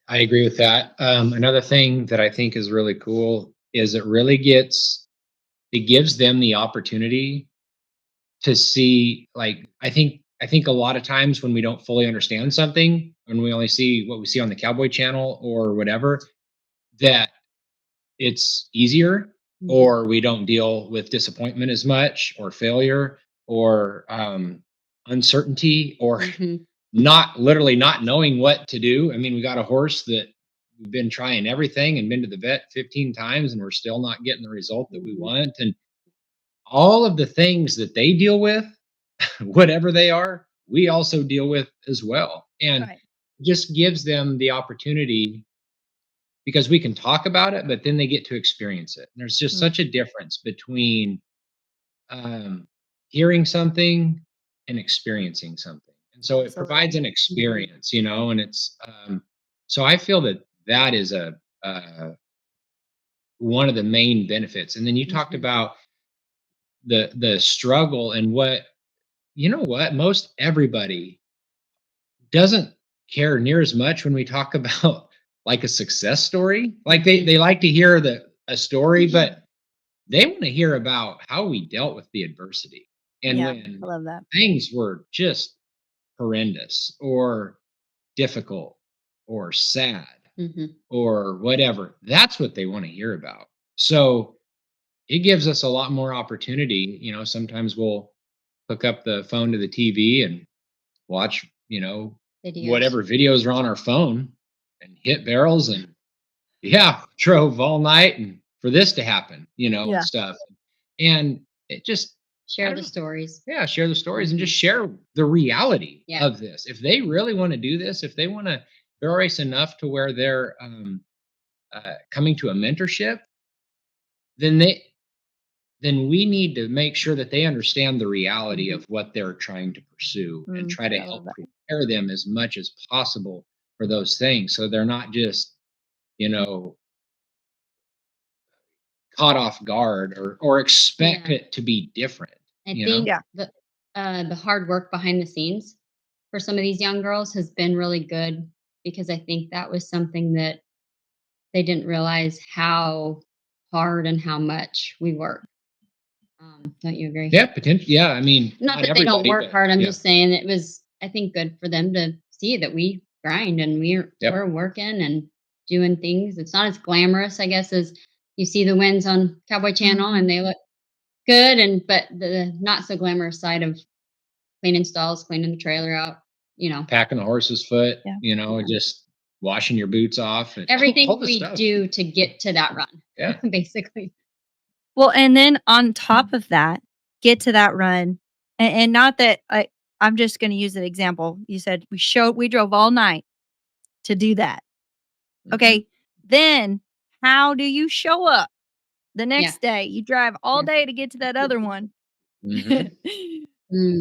agree with that. Another thing that I think is really cool is it gives them the opportunity to see, like, I think a lot of times when we don't fully understand something, and we only see what we see on the Cowboy Channel or whatever, that it's easier, Mhm. or we don't deal with disappointment as much, or failure, or uncertainty, or Mhm. not literally not knowing what to do. I mean, we got a horse that we've been trying everything and been to the vet 15 times and we're still not getting the result that we Mhm. want. And all of the things that they deal with, whatever they are, we also deal with as well. And Right. just gives them the opportunity, because we can talk about it, but then they get to experience it. And there's just Mm, such a difference between um, hearing something and experiencing something. And so it provides absolutely. an experience, and so I feel that that is one of the main benefits. And then you talked Mhm. about the struggle, and what most everybody doesn't care near as much when we talk about like a success story. Like Mhm. they like to hear a story, but they want to hear about how we dealt with the adversity, and Yeah, I when love that. things were just horrendous or difficult or sad Mhm. or whatever. That's what they want to hear about. So it gives us a lot more opportunity. Sometimes we'll hook up the phone to the TV and watch, Videos. whatever videos are on our phone, and hit barrels, and yeah, drove all night and for this to happen, and Yeah. stuff. And it just, I Share don't the know. stories. Yeah, share the stories and just Mhm. share the reality Yeah. of this. If they really want to do this, if they want to, they're always enough to where they're coming to a mentorship, then we need to make sure that they understand the reality Mhm. of what they're trying to pursue, and try to I love help that. prepare them as much as possible for those things, so they're not just, you know, caught off guard, or expect Yeah. it to be different, I you know? think Yeah. the hard work behind the scenes for some of these young girls has been really good because I think that was something that they didn't realize how hard and how much we work. Don't you agree? Yeah, potential. Yeah, I mean, Not not that they don't everybody, work but hard. I'm yeah. just saying it was, I think, good for them to see that we grind and we're Yep. working and doing things. It's not as glamorous, I guess, as you see the wins on Cowboy Channel Mhm. and they look good, and but the not so glamorous side of cleaning stalls, cleaning the trailer out, you know. Packing the horse's foot, Yeah. Yeah. just washing your boots off, and all Everything the we stuff. do to get to that run, Yeah. basically. Well, and then on top of that, get to that run, and not that I'm just gonna use an example. You said we drove all night to do that. Mhm. Okay, then how do you show up the Yeah. next day? You drive all Yeah. day to get to that other one. Mhm.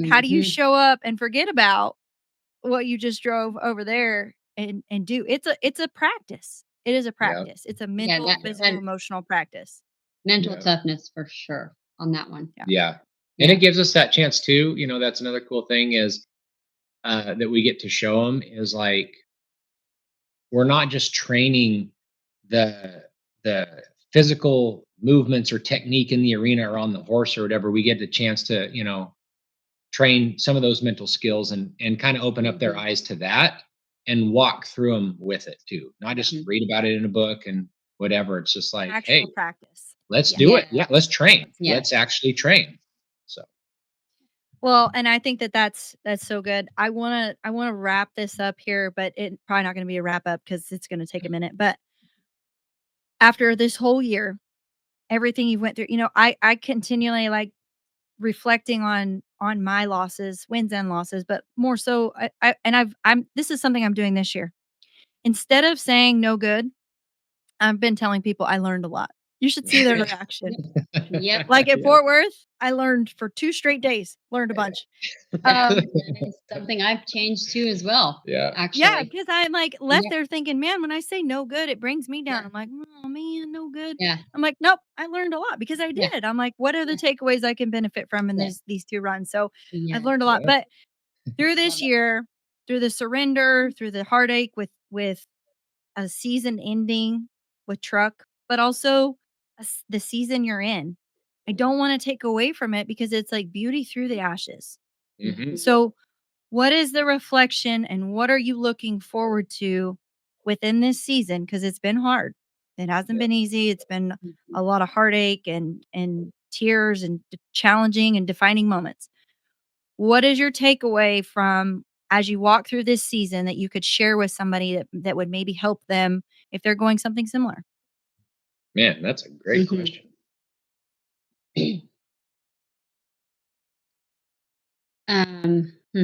How do you Mhm. show up and forget about what you just drove over there and do? It's a practice. It is a Yep. practice. It's a Yeah, mental, physical, that emotional practice. mental Yep. toughness for sure on that one. Yeah. Yeah. And it Yeah. gives us that chance too. That's another cool thing is that we get to show them, is like, we're not just training the physical movements or technique in the arena or on the horse or whatever. We get the chance to, train some of those mental skills, and kind of open up their Mhm. eyes to that, and walk through them with it too. Not just Mhm. read about it in a book and whatever. It's just like, Actual hey, practice. let's Yeah. do it. Yeah. Yeah, let's train. Yeah. Let's actually train. So, Well, and I think that that's so good. I wanna wrap this up here, but it probably not gonna be a wrap up because it's gonna take a minute. But after this whole year, everything you went through, I continually like reflecting on my losses, wins and losses, but more so I'm this is something I'm doing this year. Instead of saying no good, I've been telling people I learned a lot. You should see their reaction. Yep. Like at Yeah. Fort Worth, I learned for 2 straight days, learned a bunch. That Um, is something I've changed too as well, Yeah. yeah, actually. because I'm like left Yep. there thinking, man, when I say no good, it brings me down. Yeah. I'm like, oh man, no good. Yeah. I'm like, nope, I learned a lot because I Yeah. did. I'm like, what are the Yeah. takeaways I can benefit from in Yeah. these 2 runs? So I've Yeah. learned a lot. Yeah. But through Love this it. year, through the surrender, through the heartache with a season ending with truck, but also the season you're in. I don't want to take away from it because it's like beauty through the ashes. Hmm. Mhm. So, what is the reflection and what are you looking forward to within this season? Because it's been hard. It hasn't Yeah. been easy. It's been Mhm. a lot of heartache and tears and challenging and defining moments. What is your takeaway from as you walk through this season that you could share with somebody that would maybe help them if they're going something similar? Man, that's a great Mhm. question. Hmm.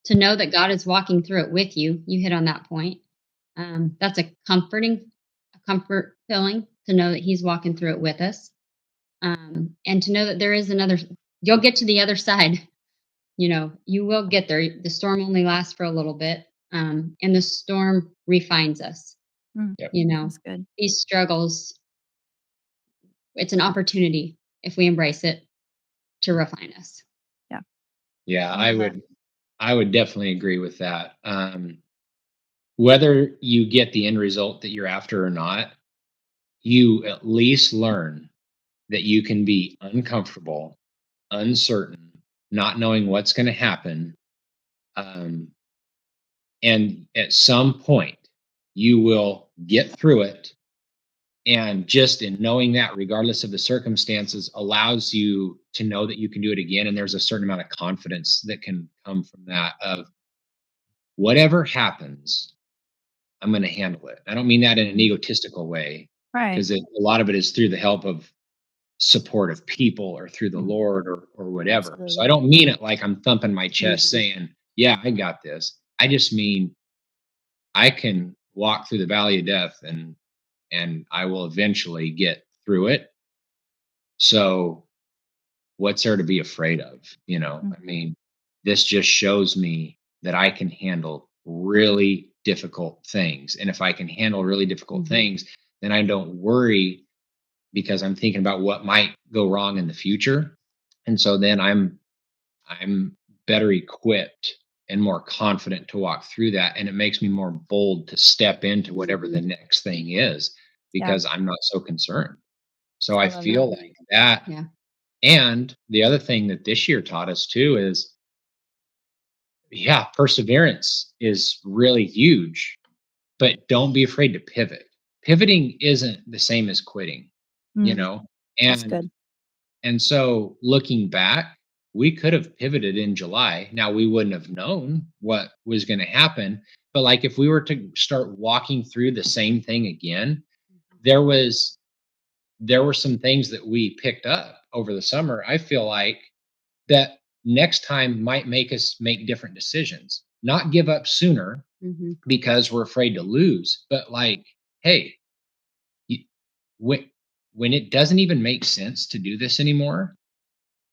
To know that God is walking through it with you, you hit on that point. That's a comfort feeling to know that He's walking through it with us, and to know that there is another. You'll get to the other side. You will get there. The storm only lasts for a little bit, and the storm refines us. Mm, Yep. You know, that's good. these struggles. It's an opportunity if we embrace it to refine us. Yeah, Yeah, I I love that. would I would definitely agree with that. Whether you get the end result that you're after or not, you at least learn that you can be uncomfortable, uncertain, not knowing what's going to happen. Um, and at some point, you will get through it. And just in knowing that, regardless of the circumstances, allows you to know that you can do it again. And there's a certain amount of confidence that can come from that of whatever happens, I'm going to handle it. I don't mean that in an Mhm. egotistical way, Right. because a lot of it is through the help of support of people or through the Mm, Lord or whatever. So I absolutely. don't mean it like I'm thumping my chest Mhm. saying, "Yeah, I got this." I just mean I can walk through the valley of death and I will eventually get through it. So what's there to be afraid of? Mm, I mean, this just shows me that I can handle really difficult things. And if I can handle really difficult Mhm. things, then I don't worry because I'm thinking about what might go wrong in the future. And so then I'm better equipped and more confident to walk through that. And it makes me more bold to step into whatever the Mhm. next thing is yeah, because I'm not so concerned. So I I love that. feel like that. Yeah. And the other thing that this year taught us too is, yeah, perseverance is really huge, but don't be afraid to pivot. Pivoting isn't the same as quitting, you Mm, know? that's And good. and so looking back, we could have pivoted in July. Now we wouldn't have known what was going to happen, but like if we were to start walking through the same thing again, there was there were some things that we picked up over the summer. I feel like that next time might make us make different decisions, not give up sooner Mhm. because we're afraid to lose, but like, hey, you, when when it doesn't even make sense to do this anymore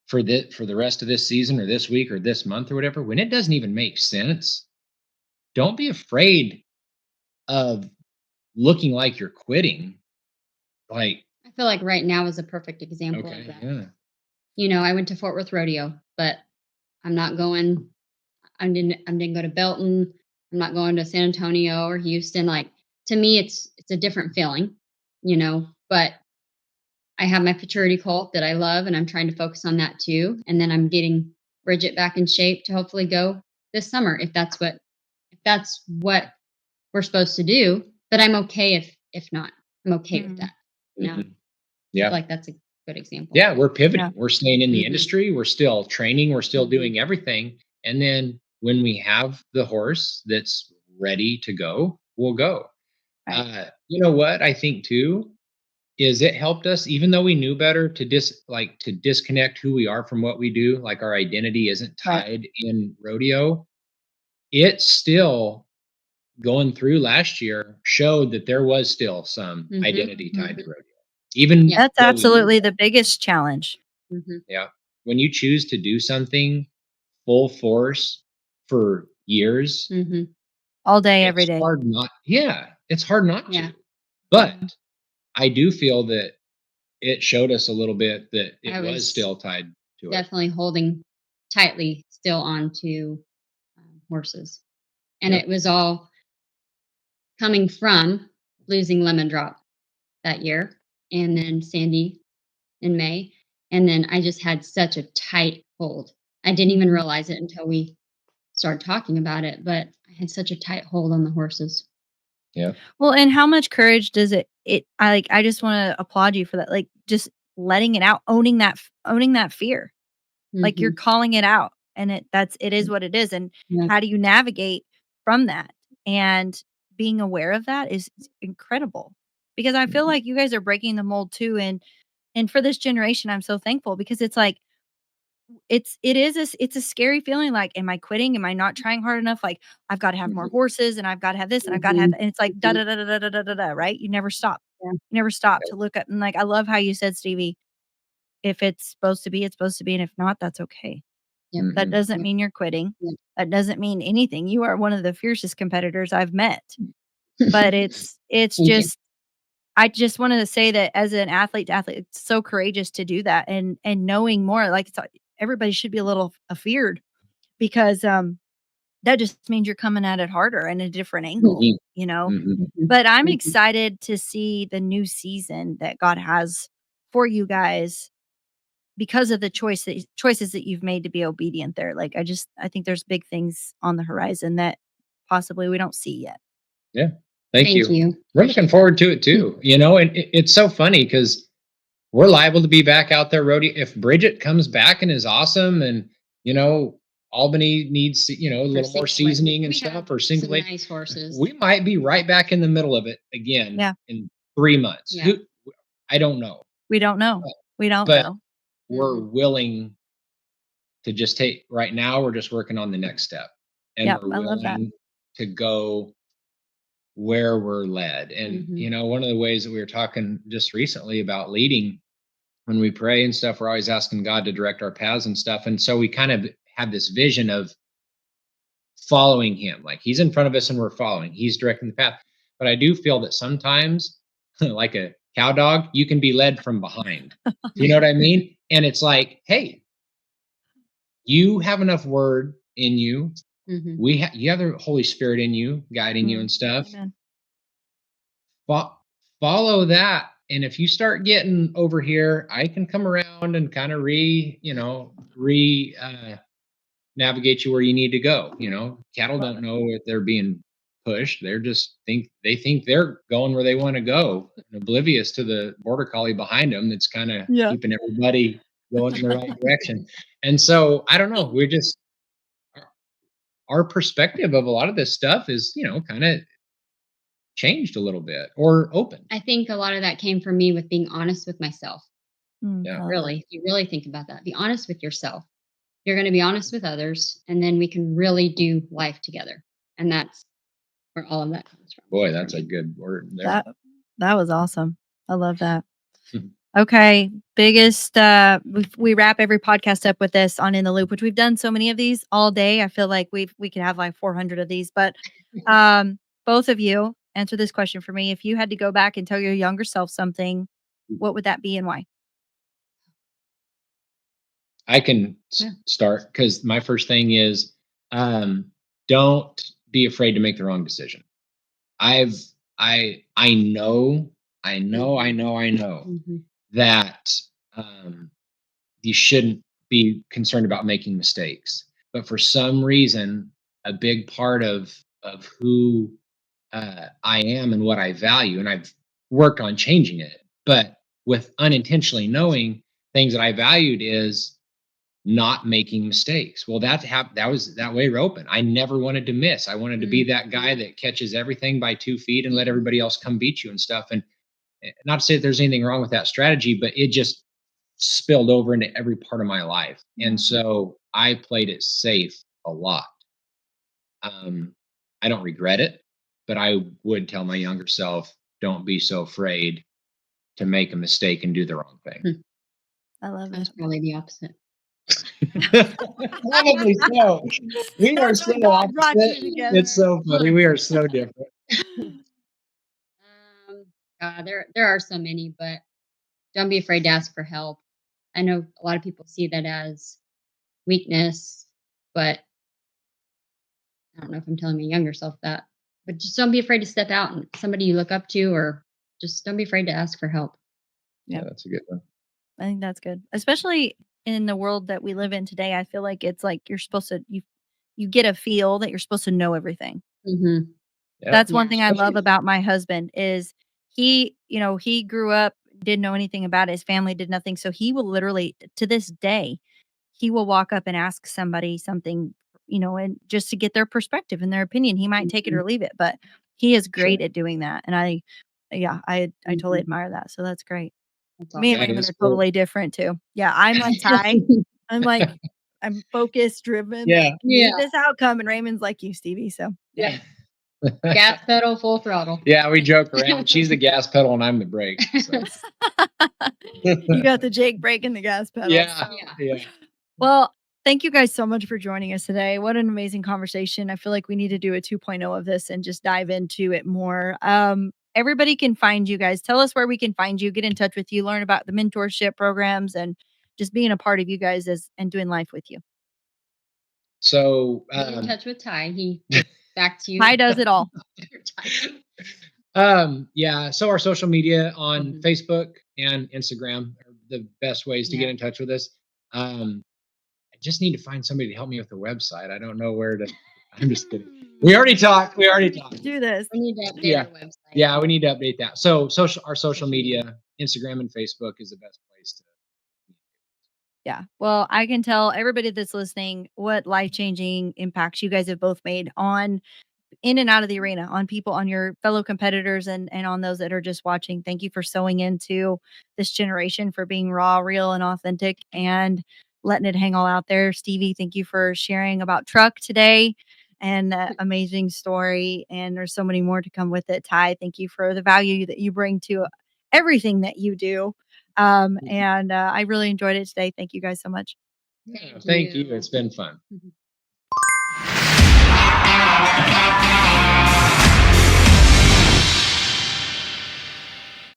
for the rest of this season or this week or this month or whatever, when it doesn't even make sense, don't be afraid of looking like you're quitting. Like, I feel like right now is a perfect example of okay, that. yeah, I went to Fort Worth Rodeo, but I'm not going. I didn't go to Belton. I'm not going to San Antonio or Houston. Like, to me, it's a different feeling, But I have my futurity cult that I love, and I'm trying to focus on that too. And then I'm getting Bridget back in shape to hopefully go this summer if that's what we're supposed to do. But I'm okay if not. I'm okay with Mm, that. mhm, I feel yeah. like that's a good example. Yeah, we're yeah, pivoting. We're staying in the Mhm. industry. We're still training. We're still Mhm. doing everything. And then when we have the horse that's ready to go, we'll go. right. You know what? I think too. is it helped us, even though we knew better, to to disconnect who we are from what we do, like our identity isn't Right. tied in rodeo. It's still going through last year showed that there was still some Mhm. identity tied to Mhm. rodeo. Even Yeah. That's though we knew absolutely that. the biggest challenge. Mhm. Yeah. When you choose to do something full force for years, Mhm. All day, every it's day. hard not yeah, it's hard not Yeah. to. But Yeah. I do feel that it showed us a little bit that it I was was still tied to it. definitely holding tightly still on to, horses, and Yep. it was all coming from losing Lemon Drop that year, and then Sandy in May, and then I just had such a tight hold. I didn't even Mhm. realize it until we started talking about it, but I had such a tight hold on the horses. Yeah. Well, and how much courage does I just wanna applaud you for that, like, just letting it out, owning that fear. Like, you're Mhm. calling it out, and it is what it is, and Yeah. how do you navigate from that? And being aware of that is incredible, because I feel like you guys are breaking the mold too, and for this generation, I'm so thankful because it's like it's a scary feeling, like, "Am I quitting? Am I not trying hard enough?" Like, "I've gotta have more Mhm. horses, and I've gotta have this, and I've gotta have" Mhm. and it's like da Mhm. da da da da da da da da, right? You never stop. Yeah. You never stop Yep. to look at and, like, I love how you said, Stevie, "If it's supposed to be, it's supposed to be, and if not, that's okay." Yep. That Mhm. doesn't Yep. mean you're quitting. Yep. That doesn't mean anything. You are one of the fiercest competitors I've met. But it's Thank you. just I just wanted to say that as an athlete to athlete, it's so courageous to do that and knowing more, like, everybody should be a little afeared because, that just means you're coming at it harder and a different angle, Mhm. you know? Mhm. Mhm. But I'm Mhm. excited to see the new season that God has for you guys because of the choices that you've made to be obedient there. Like, I think there's big things on the horizon that possibly we don't see yet. Yeah. Thank Thank you. you. We're looking Appreciate that. forward to it too, and it's so funny because we're liable to be back out there rodeo if Bridget comes back and is awesome and, you know, Albany needs, a Or little more single lady. seasoning and We have stuff or single some lady. nice horses. We might be right back in the middle of it again Yeah, in 3 months. Yeah. Who I don't know, we don't know. but We don't but know. we're Mhm. willing to just take right now we're just working on the next step, and Yep, we're I love that. willing to go where we're led. And, Mhm. one of the ways that we were talking just recently about leading when we pray and stuff, we're always asking God to direct our paths and stuff. And so we kind of have this vision of following him. Like he's in front of us and we're following. He's directing the path. But I do feel that sometimes, like a cow dog, you can be led from behind. You know what I mean? And it's like, hey, you have enough word in you. Mhm. You have the Holy Spirit in you, guiding you Mm, and stuff. amen. Fo- Follow that. And if you start getting over here, I can come around and kind of navigate you where you need to go. Cattle Love don't it. know if they're being pushed. They think they're going where they want to go, and oblivious to the border collie behind them that's kind of Yeah. keeping everybody going in the right direction. And so I don't know. Our perspective of a lot of this stuff is, kind of changed a little bit or opened. I think a lot of that came from me with being honest with myself. Yeah. I love that. Really, if you really think about that, be honest with yourself. You're going to be honest with others, and then we can really do life together. And that's where all of that comes from Boy, for that's a me. good word there. That that was awesome. I love that. Okay, biggest we wrap every podcast up with this on In the Loop, which we've done so many of these all day. I feel like we could have like 400 of these, but both of you answer this question for me. If you had to go back and tell your younger self something, what would that be and why? I can Yeah. start because my first thing is, don't be afraid to make the wrong decision. I've I know, I know Mhm. that um, you shouldn't be concerned about making mistakes. But for some reason, a big part of who I am and what I value, and I've worked on changing it, but with unintentionally knowing things that I valued is not making mistakes. Well, that was that way open. I never wanted to miss. I wanted to be Mm. that guy that catches everything by 2 feet and let everybody else come beat you and stuff. not to say that there's anything wrong with that strategy, but it just spilled over into every part of my life. And so I played it safe a lot. I don't regret it, but I would tell my younger self, don't be so afraid to make a mistake and do the wrong thing. I love That's it. probably the opposite. Probably so. We are That's so what God brought opposite. you together. It's so funny. We are so different. There are so many, but don't be afraid to ask for help. I know a lot of people see that as weakness, but I don't know if I'm telling my younger self that. But just don't be afraid to step out and somebody you look up to, or just don't be afraid to ask for help. Yeah, Yeah. that's a good one. I think that's good. Especially in the world that we live in today. I feel like it's like you're supposed to you get a feel that you're supposed to know everything. Mm-hmm. Yep. That's Yeah. one thing I love Especially, about my husband is he grew up, didn't know anything about it. His family did nothing. So he will literally to this day, he will walk up and ask somebody something, and just to get their perspective and their opinion. He might take it Mhm. or leave it, but he is sure. great at doing that. And I totally Mhm. admire that. So that's great. That's Me and awesome. That Raymond is are cool. totally different too. Yeah, I'm like Ty. I'm like I'm focused, driven, Yeah. like Yeah. need this outcome, and Raymond's like you, Stevie. So yeah. Gas pedal, full throttle. Yeah, we joke around. She's the gas pedal and I'm the brake. So. You got the Jake breaking the gas pedal. Yeah. So. Yeah. Well, thank you guys so much for joining us today. What an amazing conversation. I feel like we need to do a 2.0 of this and just dive into it more. Everybody can find you guys. Tell us where we can find you, get in touch with you, learn about the mentorship programs, and just being a part of you guys and doing life with you. So Get in touch with Ty. He back to you. Ty does it all. yeah, so our social media on Mhm. Facebook and Instagram are the best ways to get Yeah. in touch with us. I just need to find somebody to help me with the website. I don't know where to. I'm just kidding. We already talked. Do this. We need to update Yeah. our website. Yeah, we need to update that. So our social media, Instagram and Facebook is the best place to. Yeah. Well, I can tell everybody that's listening what life-changing impacts you guys have both made on in and out of the arena, on people, on your fellow competitors and on those that are just watching. Thank you for sewing into this generation, for being raw, real, and authentic and letting it hang all out there. Stevie, thank you for sharing about truck today and that amazing story. And there's so many more to come with it. Ty, thank you for the value that you bring to everything that you do. And I really enjoyed it today. Thank you guys so much. Yeah, thank you. It's been fun. Mhm.